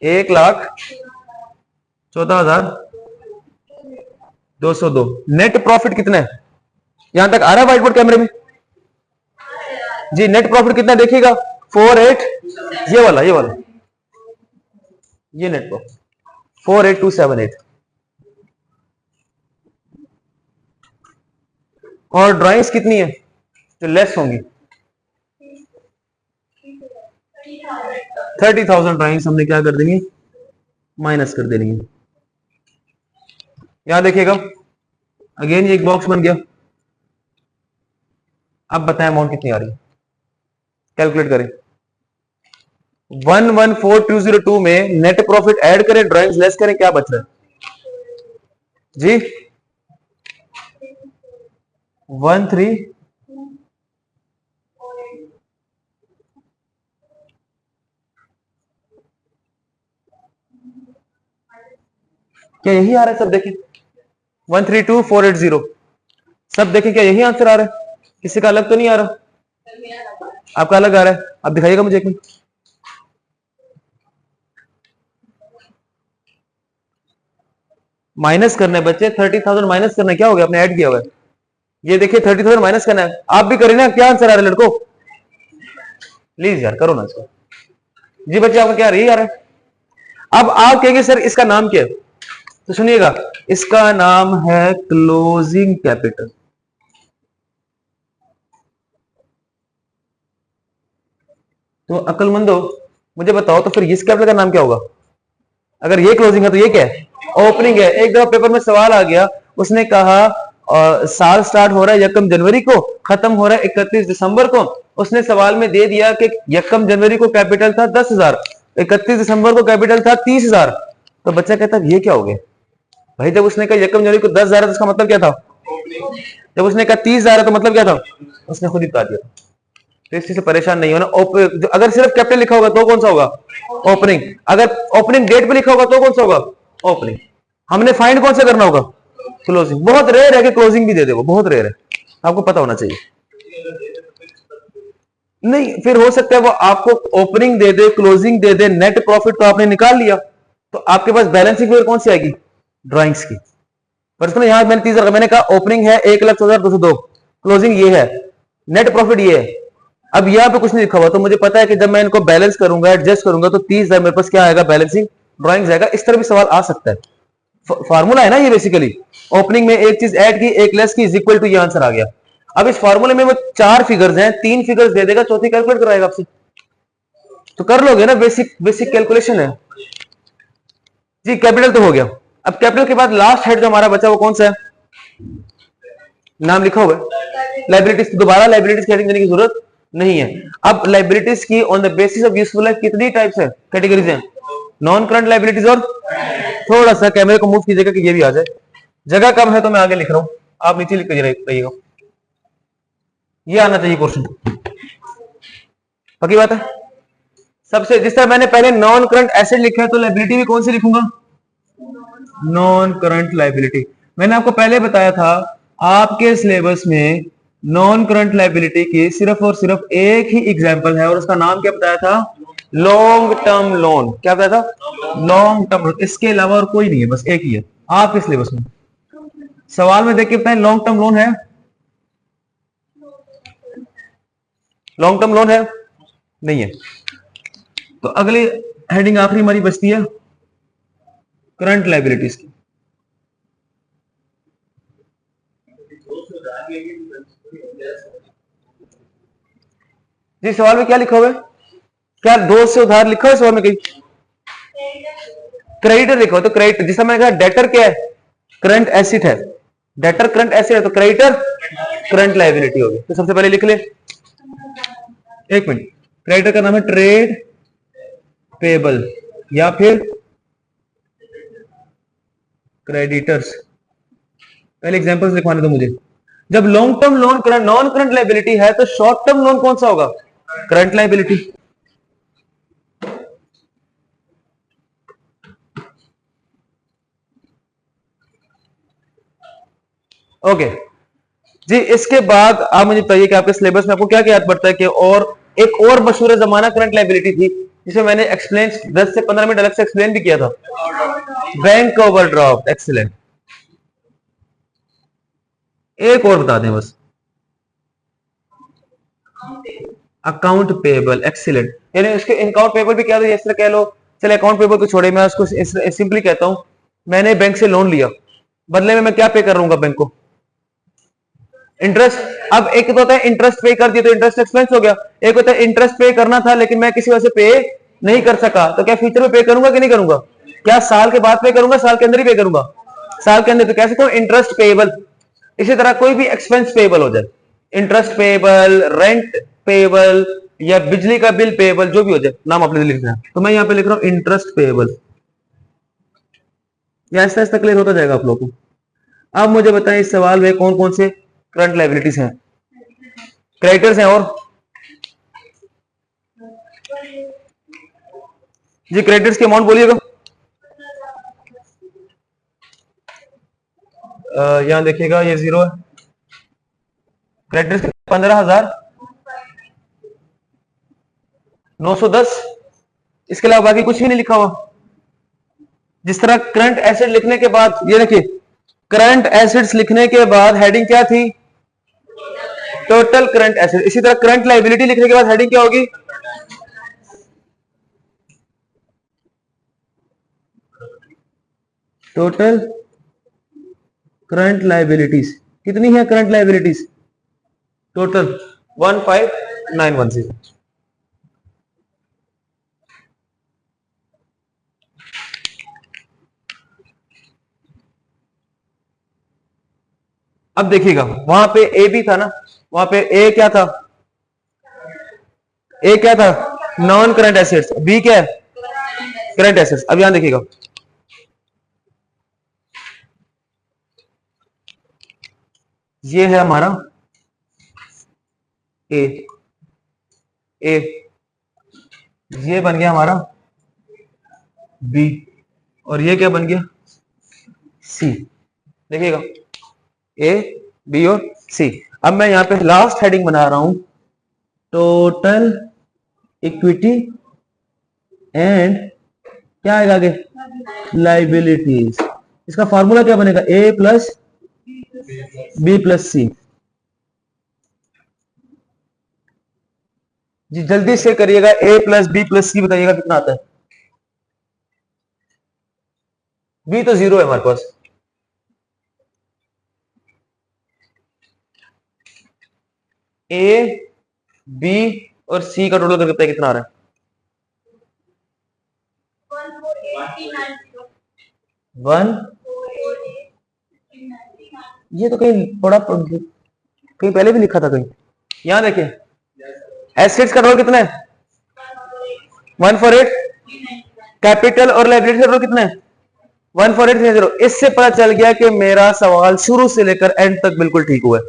Speaker 1: 1,14,202। नेट प्रॉफिट कितना है? यहां तक आ रहा है व्हाइट बोर्ड कैमरे में? जी नेट प्रॉफिट कितना देखिएगा? 48, ये वाला ये नेट प्रॉफिट 48278। और ड्राइंग्स कितनी है जो लेस होंगी? 30,000 ड्राइंग्स हमने क्या कर देंगे? माइनस कर देनी है। यहां देखिएगा अगेन ये एक बॉक्स बन गया। अब बताएं अमाउंट कितनी आ रही है? कैलकुलेट करें। 114,202 में नेट प्रॉफिट ऐड करें, ड्राइंग्स लेस करें, क्या बच रहा है जी? 13, क्या यही आ रहा है? सब देखें 132,480। सब देखें क्या यही आंसर आ रहा है? किसी का अलग तो नहीं आ रहा? आपका अलग आ रहा है? आप दिखाइएगा मुझे एक मिनट। माइनस करना है बच्चे, 30,000 माइनस करना है। क्या हो गया? आपने ऐड किया हुआ है। ये देखिए 30,000 माइनस करना है। आप भी करें ना। क्या आंसर आ रहा है लड़को? प्लीज यार करो ना इसको। जी बच्चे आपका क्या रही आ रहा है? अब आप कहेंगे सर इसका नाम क्या है? तो सुनिएगा, इसका नाम है क्लोजिंग कैपिटल। तो अक्लमंदो मुझे बताओ तो फिर इस कैपिटल का नाम क्या होगा? अगर ये क्लोजिंग है तो ये क्या है? ओपनिंग है। एक दफा पेपर में सवाल आ गया, उसने कहा साल स्टार्ट हो रहा है 1 जनवरी को, खत्म हो रहा है 31 दिसंबर को। उसने सवाल में दे दिया कि 1 जनवरी को कैपिटल था 10,000, 31 दिसंबर को कैपिटल था 30,000। तो बच्चा कहता है ये क्या हो गया भाई? जब उसने कहा 1 जनवरी को 10,000 तो उसका मतलब क्या था? जब उसने कहा 30,000 तो मतलब क्या था? उसने खुद ही बता दिया। तो इस चीज से परेशान नहीं होना। अगर सिर्फ कैपिटल लिखा होगा तो कौन सा होगा? ओपनिंग। अगर ओपनिंग डेट पे लिखा होगा तो कौन सा होगा? ओपनिंग। हमने फाइंड कौन सा करना होगा? क्लोजिंग। बहुत रेयर है कि क्लोजिंग भी दे दे, वो बहुत रेयर है, आपको पता होना चाहिए। नहीं फिर हो सकता है वो आपको ओपनिंग दे दे, क्लोजिंग दे दे, नेट प्रॉफिट तो आपने निकाल लिया, तो आपके पास बैलेंसिंग फिगर कौन सी आएगी? ड्राइंग्स की। पर इसमें यहां मैंने 30,000 मैंने कहा ओपनिंग है 1,14,202, क्लोजिंग ये है, नेट प्रॉफिट ये है। अब यहां पे कुछ नहीं लिखा हुआ, तो मुझे पता है कि जब मैं इनको बैलेंस करूंगा, एडजस्ट करूंगा, तो 30,000 मेरे पास क्या आएगा? बैलेंसिंग ड्राइंग्स आएगा। इस तरह भी सवाल आ सकता है। फार्मूला है ना ये बेसिकली। ओपनिंग में एक चीज ऐड की, एक लेस की, इज इक्वल टू, ये आंसर आ गया। अब इस फार्मूले में वो 4 फिगर्स हैं, 3 फिगर्स दे देगा, चौथी कैलकुलेट कराएगा आपसे, तो कर लोगे ना। बेसिक बेसिक कैलकुलेशन है जी। कैपिटल तो हो गया। अब कैपिटल के बाद लास्ट हेड जो हमारा बचा वो कौन सा है? नाम लिखा हुआ है लाइबिलिटीज। दोबारा लाइबिलिटीज की हेडिंग देने की जरूरत नहीं है। अब लाइबिलिटीज की on the basis of useful life कितनी टाइप्स है, कैटेगरीज हैं? नॉन करंट लाइबिलिटीज और थोड़ा सा कैमरे को मूव कीजिएगा कि ये भी आ जाए। जगह कम है तो मैं आगे लिख रहा हूं, आप नीचे लिख रहिएगा। ये आना चाहिए पोर्शन, पक्की बात है। सबसे जिस तरह मैंने पहले नॉन करंट एसेट लिखा है, तो लाइबिलिटी भी कौन सी लिखूंगा? Non current liability. मैंने आपको पहले बताया था आपके सिलेबस में नॉन करंट लाइबिलिटी की सिर्फ और सिर्फ एक ही एग्जांपल है, और उसका नाम क्या बताया था? Long term loan. क्या बताया था? Long term loan. इसके अलावा और कोई नहीं है, बस एक ही है आपके सिलेबस में। सवाल में देख के बताएं लॉन्ग टर्म लोन है? लॉन्ग टर्म लोन है? नहीं है। तो अगली हेडिंग आखिरी हमारी बचती है करंट लाइबिलिटीज की। जी सवाल में क्या लिखा हुआ है? क्या दोस्त से उधार लिखा है सवाल में कहीं? क्रेडिटर लिखा हो तो क्रेडिटर, जिसका मैंने कहा डेटर क्या है? करंट एसेट है। डेटर करंट एसेट है तो क्रेडिटर करंट लायबिलिटी होगी। तो सबसे पहले लिख ले, एक मिनट, क्रेडिटर का नाम है ट्रेड पेबल या फिर क्रेडिटर्स। पहले एग्जांपल्स लिखवाने दो मुझे। जब long term loan non current liability है तो शॉर्ट टर्म लोन कौन सा होगा? Current liability. ओके जी, इसके बाद आप मुझे बताइए कि आपके सिलेबस में आपको क्या क्या याद पड़ता है कि और एक और मशहूर जमाना करंट लायबिलिटी थी जिसे मैंने एक्सप्लेन 10 से 15 मिनट अलग से एक्सप्लेन भी किया था, बैंक ओवरड्राफ्ट। एक्सीलेंट। एक और बता दें बस, अकाउंट पेबल। एक्सीलेंट। यानी उसके अकाउंट पेबल भी क्या था, इस तरह कह लो, चले अकाउंट पेबल को छोड़े, मैं उसको सिंपली कहता हूं, मैंने बैंक से लोन लिया, बदले में मैं क्या पे कर रहूंगा बैंक को? इंटरेस्ट। अब एक तो होता है इंटरेस्ट पे कर दिया तो इंटरेस्ट एक्सपेंस हो गया, एक होता है इंटरेस्ट पे करना था लेकिन मैं किसी वजह से पे नहीं कर सका, तो क्या फ्यूचर में पे करूंगा कि नहीं करूंगा? क्या साल के बाद पे करूंगा, साल के अंदर ही पे करूंगा? साल के अंदर। तो कह सकता हूं इंटरेस्ट पेएबल। इसी तरह कोई भी एक्सपेंस पेएबल हो जाए, इंटरेस्ट पेएबल, रेंट पेएबल या बिजली का बिल पेएबल, जो भी हो जाए, नाम आपने लिखना है। तो मैं यहां पे लिख रहा हूं इंटरेस्ट पेएबल। या ऐसा ऐसा क्लियर होता जाएगा आप लोगों को। अब मुझे बताएं इस सवाल में कौन कौन से करंट लायबिलिटीज हैं, क्रेडिटर्स हैं और जी क्रेडिटर्स की अमाउंट बोलिएगा। यहां देखिएगा ये 0 है, क्रेडिटर्स 15,910। इसके अलावा बाकी कुछ भी नहीं लिखा हुआ। जिस तरह करंट एसेट लिखने के बाद, ये देखिए करंट एसेट्स लिखने के बाद हेडिंग क्या थी? Total current asset. इसी तरह करंट लायबिलिटी लिखने के बाद हेडिंग क्या होगी? Total current liabilities. कितनी है करंट लायबिलिटीज? टोटल 15,916। अब देखिएगा वहां पे ए भी था ना, वहां पे ए क्या था? ए क्या था? Non current assets. बी क्या है? Current assets. अब यहां देखिएगा, ये है हमारा ए, ए ये बन गया हमारा बी, और ये क्या बन गया? सी। देखिएगा ए, बी और सी। अब मैं यहां पे लास्ट हेडिंग बना रहा हूं, टोटल इक्विटी एंड क्या आएगा आगे? लाइबिलिटीज। इसका फॉर्मूला क्या बनेगा? ए प्लस बी प्लस सी। जी जल्दी से करिएगा, ए प्लस बी प्लस सी बताइएगा कितना आता है? बी तो 0 है हमारे पास। ए, बी और सी का टोटल करके कितना आ रहा है? 1। ये तो कहीं बड़ा कहीं पहले भी लिखा था कहीं। यहां देखिए एसेट्स का टोटल कितना है? 148। कैपिटल और लायबिलिटी का टोटल कितना है? 14830। इससे पता चल गया कि मेरा सवाल शुरू से लेकर एंड तक बिल्कुल ठीक हुआ है।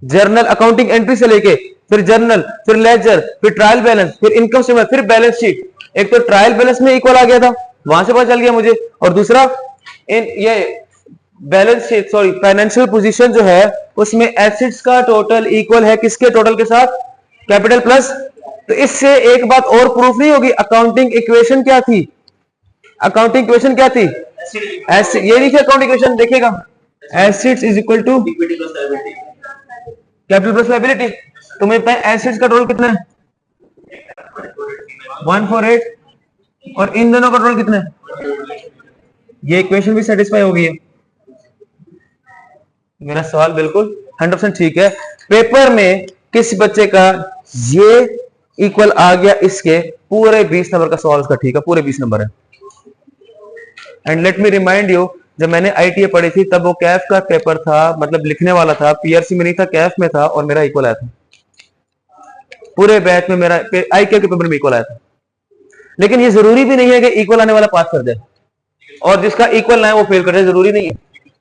Speaker 1: जर्नल अकाउंटिंग एंट्री से लेके फिर जर्नल, फिर लेजर, फिर ट्रायल बैलेंस, फिर इनकम स्टेटमेंट, फिर बैलेंस शीट। एक तो ट्रायल बैलेंस में इक्वल आ गया था, वहां से पता चल गया मुझे, और दूसरा ये balance sheet, sorry financial position जो है उसमें एसेट्स का टोटल इक्वल है किसके टोटल के साथ? Capital plus. तो इससे एक बात और प्रूफ नहीं होगी, अकाउंटिंग इक्वेशन क्या थी? अकाउंटिंग इक्वेशन क्या थी? ये लिखिए अकाउंटिंग इक्वेशन, देखिएगा assets is equal to capital plus liability. तो मुझे बताएं एसेट्स का टोटल कितना है? 148, और इन दोनों का टोटल कितना है? ये इक्वेशन भी सेटिस्फाई हो गई है। मेरा सवाल बिल्कुल 100% ठीक है। पेपर में किस बच्चे का ये इक्वल आ गया इसके पूरे 20 नंबर का सवाल उसका ठीक है, पूरे 20 नंबर है। And let me remind you, जब मैंने आईटीए पढ़ी थी तब वो कैफ का पेपर था, मतलब लिखने वाला था, पीआरसी में नहीं था, कैफ में था, और मेरा इक्वल आया था। पूरे बैच में मेरा आईके के पेपर में इक्वल आया था। लेकिन ये जरूरी भी नहीं है कि इक्वल आने वाला पास कर जाए और जिसका इक्वल ना है वो फेल कर जाए, जरूरी नहीं है,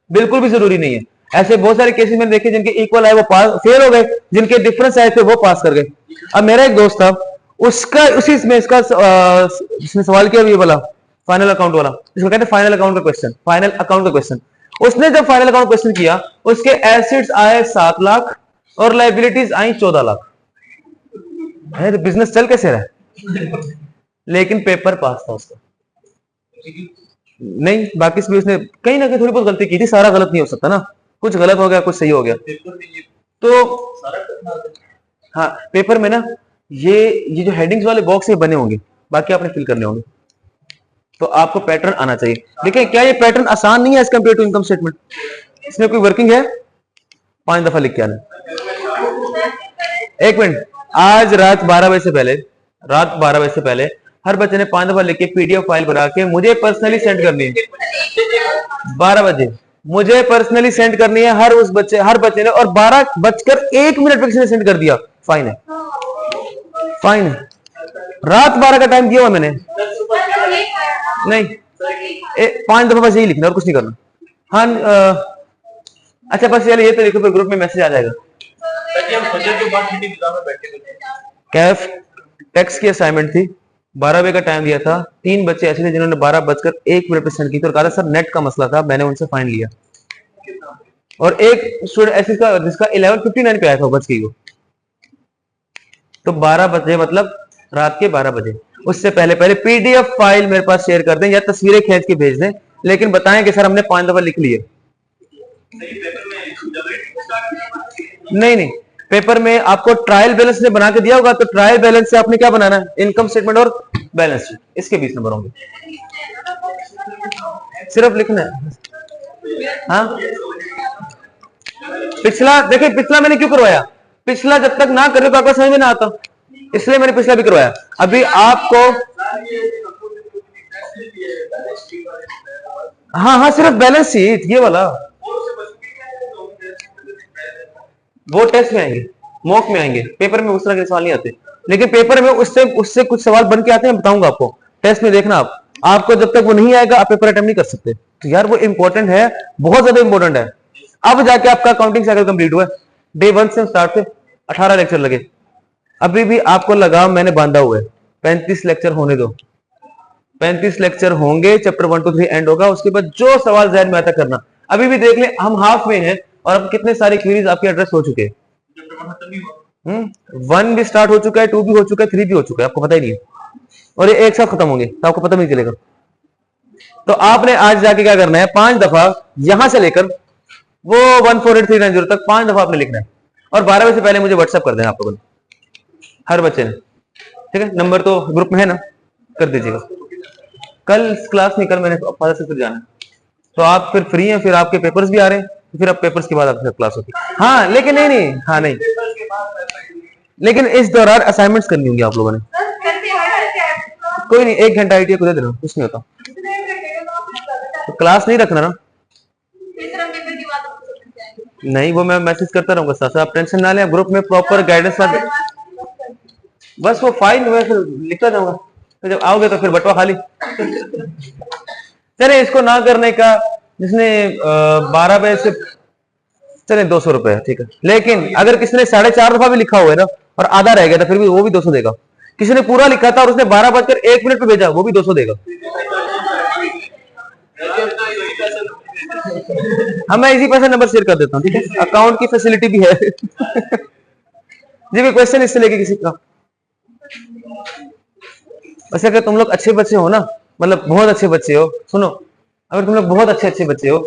Speaker 1: बिल्कुल भी जरूरी नहीं है। ऐसे बहुत सारे केसेस मैंने देखे जिनके इक्वल आए वो पास फेल हो गए, जिनके डिफरेंस आए थे वो पास कर गए। अब मेरा एक दोस्त था, उसका उसी में इसका जिसने सवाल किया ये वाला फाइनल अकाउंट वाला, इसको कहते हैं फाइनल अकाउंट का क्वेश्चन, फाइनल अकाउंट का क्वेश्चन। उसने जब फाइनल अकाउंट क्वेश्चन किया उसके एसेट्स आए 7 लाख और लाइबिलिटीज आई 14 लाख। तो बिजनेस चल कैसे रहा? लेकिन पेपर पास था उसका। नहीं, बाकी उसने कहीं ना कहीं थोड़ी बहुत गलती की थी, सारा गलत नहीं हो सकता ना, कुछ गलत हो गया कुछ सही हो गया। तो हाँ, पेपर में ना ये जो हेडिंग्स वाले बॉक्स ये बने होंगे, बाकी आपने फिल करने होंगे, तो आपको पैटर्न आना चाहिए। देखिए क्या ये पैटर्न आसान नहीं है as compare to income statement? इसमें कोई वर्किंग है? 5 दफा लिख के आना। एक मिनट, आज रात 12 बजे से पहले हर बच्चे ने 5 दफा लिख के पीडीएफ फाइल बना के मुझे पर्सनली सेंड करनी है। 12 बजे मुझे पर्सनली सेंड करनी है हर बच्चे ने, और 12:01 पे किसी ने सेंड कर दिया, फाइन है, फाइन है। रात 12 का टाइम दिया हुआ मैंने, नहीं 5 दफा बस यही लिखना और कुछ नहीं करना। हाँ अच्छा, बस ये तो लिखो, फिर ग्रुप में मैसेज आ जाएगा। कैफ टेक्स की असाइनमेंट थी, 12 बजे का टाइम दिया था, 3 बच्चे ऐसे थे जिन्होंने 12:01 पे सेंड की थी और कहा था सर नेट का मसला था, मैंने उनसे फाइन लिया। और एक स्टूडेंट ऐसे जिसका 11:59 पे आया था बच गई वो। तो 12 बजे मतलब रात के 12 बजे, उससे पहले पीडीएफ फाइल मेरे पास शेयर कर दें या तस्वीरें खींच के भेज दें, लेकिन बताएं कि सर हमने 5 दफा लिख लिए। नहीं, पेपर में आपको ट्रायल बैलेंस ने बना के दिया होगा, तो ट्रायल बैलेंस से आपने क्या बनाना है? इनकम स्टेटमेंट और बैलेंस शीट, इसके 20 नंबर होंगे, सिर्फ लिखना है। हाँ, पिछला मैंने क्यों करवाया? पिछला जब तक ना करे तो आपको समझ में ना आता, इसलिए मैंने पिछला भी करवाया। अभी आपको हाँ सिर्फ बैलेंस शीट ये वाला, वो टेस्ट में आएंगे, मॉक में आएंगे, पेपर में उस तरह के सवाल नहीं आते। लेकिन पेपर में उससे कुछ सवाल बन के आते हैं, बताऊंगा आपको, टेस्ट में देखना आपको जब तक वो नहीं आएगा आप पेपर अटेम्प्ट नहीं कर सकते। तो यार वो इंपॉर्टेंट है, बहुत ज्यादा इंपॉर्टेंट है। अब जाके आपका अकाउंटिंग साइकिल कंप्लीट हुआ, डे 1 से स्टार्ट थे 18 लेक्चर लगे, अभी भी आपको लगा मैंने बांधा हुआ है, 35 लेक्चर होने दो, 35 लेक्चर होंगे, चैप्टर 1 to 3 एंड होगा, उसके बाद जो सवाल जहन में आता करना। अभी भी देख ले हम हाफ में हैं और अब कितने सारे क्वेरीज आपके एड्रेस हो चुके हैं। 1 भी स्टार्ट हो चुका है, 2 भी हो चुका है, 3 भी हो चुका है, आपको पता ही नहीं है, और ये एक साथ खत्म होंगे तो आपको पता नहीं चलेगा। तो आपने आज जाके क्या करना है, 5 दफा यहां से लेकर वो 148390 तक 5 दफा आपने लिखना है, और 12 बजे से पहले मुझे व्हाट्सएप कर देना आप लोगों ने, हर बच्चे ने, ठीक है? नंबर तो ग्रुप में है ना, कर दीजिएगा। कल क्लास नहीं, कल मैंने फादर से फिर जाना है, तो आप फिर फ्री हैं, फिर आपके पेपर्स भी आ रहे हैं, फिर अब पेपर्स के बाद आपकी क्लास होगी। हाँ लेकिन नहीं, हाँ नहीं, लेकिन इस दौरान असाइनमेंट्स करनी होंगी आप लोगों ने। कोई नहीं, 1 घंटा आईटीआई को दे देना, कुछ नहीं होता, तो क्लास नहीं रखना ना। नहीं, वो मैं मैसेज करता रहूंगा साथ, आप टेंशन ना लें, ग्रुप में प्रॉपर गाइडेंस ना, बस वो फाइल में फिर लिखता जाऊंगा, तो जब आओगे तो फिर बटवा खाली। चले इसको ना करने का, जिसने 12 बजे से चले 200 रुपए, ठीक है। लेकिन अगर किसी ने 4.5 दफा भी लिखा हुआ है ना और आधा रह गया तो फिर भी वो भी 200 देगा। किसी ने पूरा लिखा था और उसने 12:01 पे भेजा, वो भी 200 देगा। हाँ मैं इसी पैसा नंबर शेयर कर देता हूँ, ठीक है, अकाउंट की फैसिलिटी भी है। जी भी क्वेश्चन इससे लेके किसी का, वैसे अगर तुम लोग अच्छे बच्चे हो ना, मतलब बहुत अच्छे बच्चे हो, सुनो, अगर तुम लोग बहुत अच्छे बच्चे हो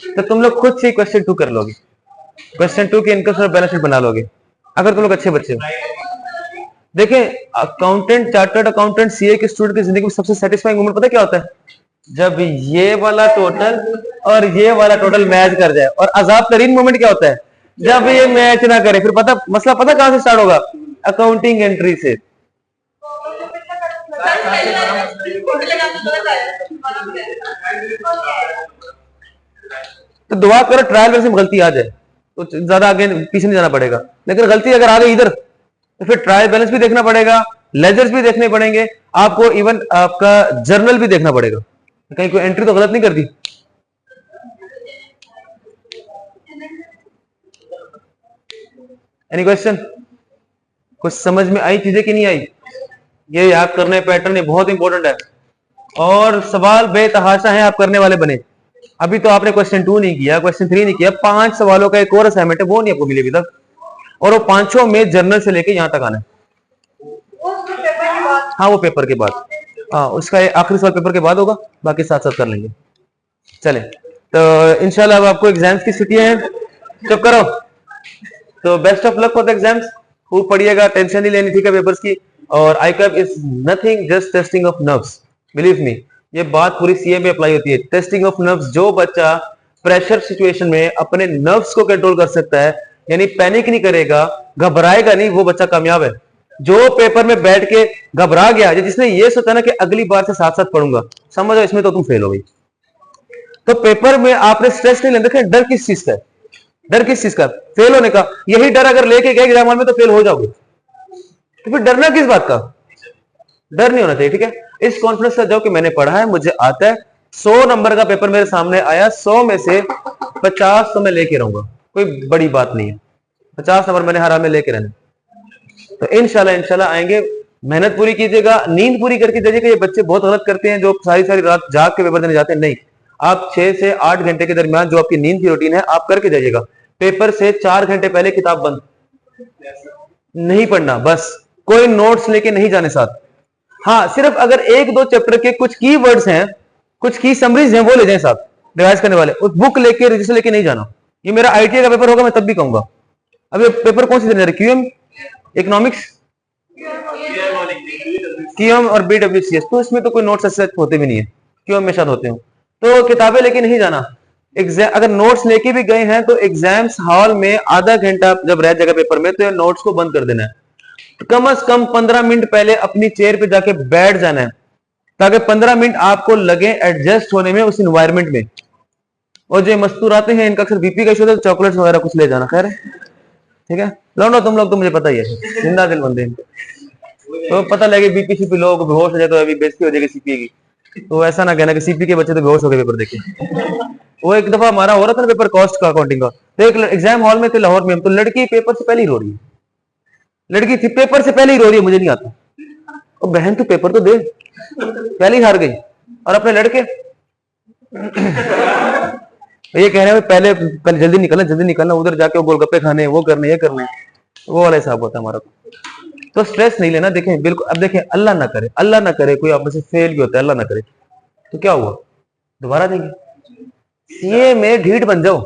Speaker 1: तो तुम लोग खुद से क्वेश्चन 2 कर लोगे, क्वेश्चन 2 की इनकम और बैलेंस शीट बना लोगे, अगर तुम लोग अच्छे बच्चे हो। देखें, अकाउंटेंट, चार्टर्ड अकाउंटेंट, सीए के स्टूडेंट की जिंदगी में सबसे सेटिस्फाइंग मोमेंट पता क्या होता है? जब ये वाला टोटल और ये वाला टोटल मैच कर जाए। और अजाब तरीन मोमेंट क्या होता है? जब ये मैच ना करे फिर पता मसला पता कहां से स्टार्ट होगा, अकाउंटिंग एंट्री से। तो दुआ करो ट्रायल में से गलती आ जाए तो ज्यादा आगे पीछे नहीं जाना पड़ेगा, लेकिन गलती अगर आ गई इधर तो फिर ट्रायल बैलेंस भी देखना पड़ेगा, लेजर्स भी देखने पड़ेंगे आपको, इवन आपका जर्नल भी देखना पड़ेगा, कहीं कोई एंट्री तो गलत नहीं कर दी। Any question? कुछ समझ में आई चीजें कि नहीं आई? ये याद करने पैटर्न ये बहुत इंपॉर्टेंट है, और सवाल बेतहाशा है आप करने वाले बने। अभी तो आपने क्वेश्चन 2 नहीं किया, क्वेश्चन 3 नहीं किया, 5 सवालों का एक और असाइनमेंट है वो नहीं आपको मिली अभी तक, और वो 5 में जर्नल से लेके यहां तक आना है। हाँ वो पेपर के बाद, हाँ उसका आखिरी सवाल पेपर के बाद होगा, बाकी साथ साथ कर लेंगे। चले तो इंशाल्लाह अब आपको एग्जाम्स की छुट्टियां हैं, चुप करो। तो best of luck for the exams, खूब पढ़िएगा, टेंशन नहीं लेनी ठीक है पेपर्स की। और ICAP is nothing just testing of nerves, believe me, ये बात पूरी सीए में अप्लाई होती है। टेस्टिंग ऑफ नर्व्स, जो बच्चा प्रेशर सिचुएशन में अपने नर्व्स को कंट्रोल कर सकता है, यानी पैनिक नहीं करेगा, घबराएगा नहीं, वो बच्चा कामयाब है। जो पेपर में बैठ के घबरा गया, जिसने ये सोचा ना कि अगली बार से साथ साथ पढ़ूंगा, समझो इसमें तो तुम फेल हो गई। तो पेपर में आपने स्ट्रेस नहीं लेना, देखिए डर किस चीज का है, डर किस चीज का, फेल होने का। यही डर अगर लेके गए एग्जाम हॉल में तो फेल हो जाओगे, तो फिर डरना किस बात का, डर नहीं होना चाहिए, ठीक है। इस कॉन्फिडेंस से जाओ कि मैंने पढ़ा है, मुझे आता है, 100 नंबर का पेपर मेरे सामने आया, 100 में से 50 तो मैं लेके रहूंगा, कोई बड़ी बात नहीं है, 50 नंबर मैंने हर हाल में लेके रहना। तो इंशाल्लाह आएंगे, मेहनत पूरी कीजिएगा, नींद पूरी करके जाइएगा। ये बच्चे बहुत गलत करते हैं जो सारी सारी रात जाग के पेपर देने जाते हैं, नहीं, आप 6 से 8 घंटे के दरमियान जो आपकी नींद की रूटीन है आप करके जाइएगा। पेपर से 4 घंटे पहले किताब बंद नहीं पढ़ना, बस कोई नोट्स लेके नहीं जाने साथ। हाँ सिर्फ अगर 1-2 चैप्टर के कुछ की वर्ड्स हैं, कुछ की समरीज हैं, वो ले जाएं साथ रिवाइज करने वाले, उस बुक लेके रजिस्टर लेके नहीं जाना। ये मेरा आईटीआई का पेपर होगा मैं तब भी कहूंगा। अब ये पेपर कौन सी देने जा रहे, क्यूएम, इकोनॉमिक्स, क्यूएम और बीडब्ल्यूसीएस, तो इसमें तो कोई नोट्स ऐसे होते भी नहीं है, क्यूएम में शायद होते हो। तो किताबें लेके नहीं जाना। एग्जाम अगर नोट्स लेके भी गए हैं तो एग्जाम्स हॉल में आधा घंटा जब रह जाएगा पेपर में, तो ये नोट्स को बंद कर देना है। कम से कम 15 मिनट पहले अपनी चेयर पे जाके बैठ जाना है, ताकि 15 मिनट आपको लगे एडजस्ट होने में उस एनवायरनमेंट में। और जो मस्तूर आते हैं इनका अक्सर बीपी का इशू होता है, चॉकलेट्स वगैरह कुछ ले जाना, खैर ठीक है। लौटो तुम लोग तो मुझे पता ही है, जिंदा दिल बंदे, तो पता लगे बीपी सीपी लोग बेहोश हो जाए तो अभी बेइज्जती हो जाएगी सीपी की, तो ऐसा ना कहना कि सीपी के बच्चे तो बेहोश हो गए पेपर देखे। वो एक दफा हमारा हो रहा था ना पेपर कॉस्ट का, अकाउंटिंग का, तो एक एग्जाम हॉल में थे लाहौर में, तो लड़की पेपर से पहले ही रो रही है, लड़की थी पेपर से पहले ही रो रही है, मुझे नहीं आता। और बहन तू पेपर तो दे, पहले ही हार गई। और अपने लड़के ये कह रहे हैं पहले जल्दी निकलना, उधर जाके वो गोलगप्पे खाने, वो करने, ये करने, वो वाला हिसाब होता है हमारा। तो स्ट्रेस नहीं लेना, देखें बिल्कुल। अब देखें अल्लाह ना करे कोई आप में से फेल भी होता है, अल्लाह ना करे, तो क्या हुआ, दोबारा देंगे। सीए में ढीठ बन जाओ,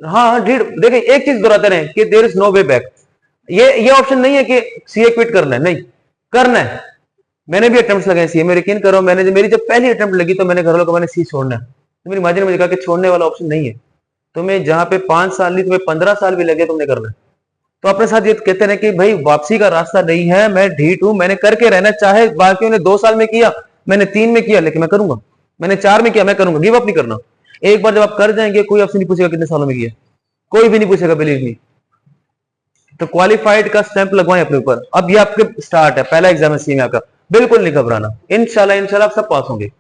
Speaker 1: हाँ ढीठ। देखें एक चीज दोहराते रहे कि there is no way back. ये ऑप्शन नहीं है कि सीए क्विट करना है, नहीं करना है। मैंने भी अटेम्प्ट्स लगाए सीए में, यकीन करो, मैंने मेरी जब पहली अटेम्प्ट लगी तो मैंने घर वालों को मैंने सी छोड़ना है, तो मेरी माजी ने मुझे कहा कि छोड़ने वाला ऑप्शन नहीं है, तुम्हें जहां पे 5 साल नहीं तुम्हें 15 साल भी लगे तुमने करना है। तो अपने साथ ये कहते हैं कि भाई वापसी का रास्ता नहीं है, मैं ढीठ हूं, मैंने करके रहना, चाहे बाकियों ने 2 साल में किया, मैंने 3 में किया, लेकिन मैं करूंगा, मैंने 4 में किया, मैं करूंगा, गिव अप नहीं करना। एक बार जब आप कर जाएंगे कोई आपसे नहीं पूछेगा कितने सालों में किया, कोई भी नहीं पूछेगा, बिलीव मी। तो क्वालिफाइड का स्टैंप लगवाएं अपने ऊपर। अब ये आपके स्टार्ट है, पहला एग्जाम है सीए में आपका, बिल्कुल नहीं घबराना, इंशाल्लाह आप सब पास होंगे।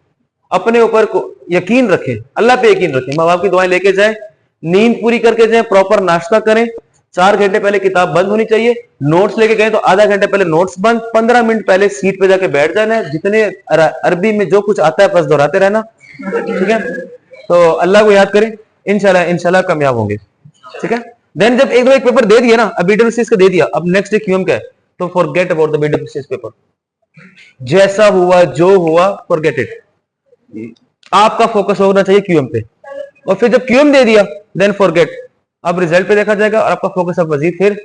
Speaker 1: अपने ऊपर यकीन रखें, अल्लाह पे यकीन रखें, माँ बाप की दुआएं लेके जाएं, नींद पूरी करके जाएं, प्रॉपर नाश्ता करें, 4 घंटे पहले किताब बंद होनी चाहिए, नोट्स लेके गए तो आधा घंटे पहले नोट्स बंद, 15 मिनट पहले सीट पे जाके बैठ जाना है, जितने अरबी में जो कुछ आता है बस दोहराते रहना, ठीक है। तो अल्लाह को याद करें, इंशाल्लाह कामयाब होंगे, ठीक है। देन जब एक पेपर दे दिया ना, अब बीडब्ल्यूसीएस का दे दिया, अब नेक्स्ट डे क्यूएम का है, तो फॉरगेट अबाउट द बीडब्ल्यूसीएस पेपर, जैसा हुआ जो हुआ फॉरगेट इट, आपका फोकस होना चाहिए क्यूएम पे। और फिर जब क्यूएम दे दिया देन फॉरगेट, अब रिजल्ट पे देखा जाएगा और आपका फोकस अब मजीद फिर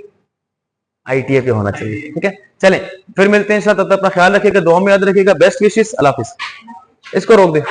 Speaker 1: आईटीआई पे होना चाहिए, ठीक है। चलें फिर मिलते हैं, तब तक अपना ख्याल रखिएगा, दुआ में याद रखिएगा, बेस्ट विशेस, अल्लाह हाफिज। इसको रोक दे।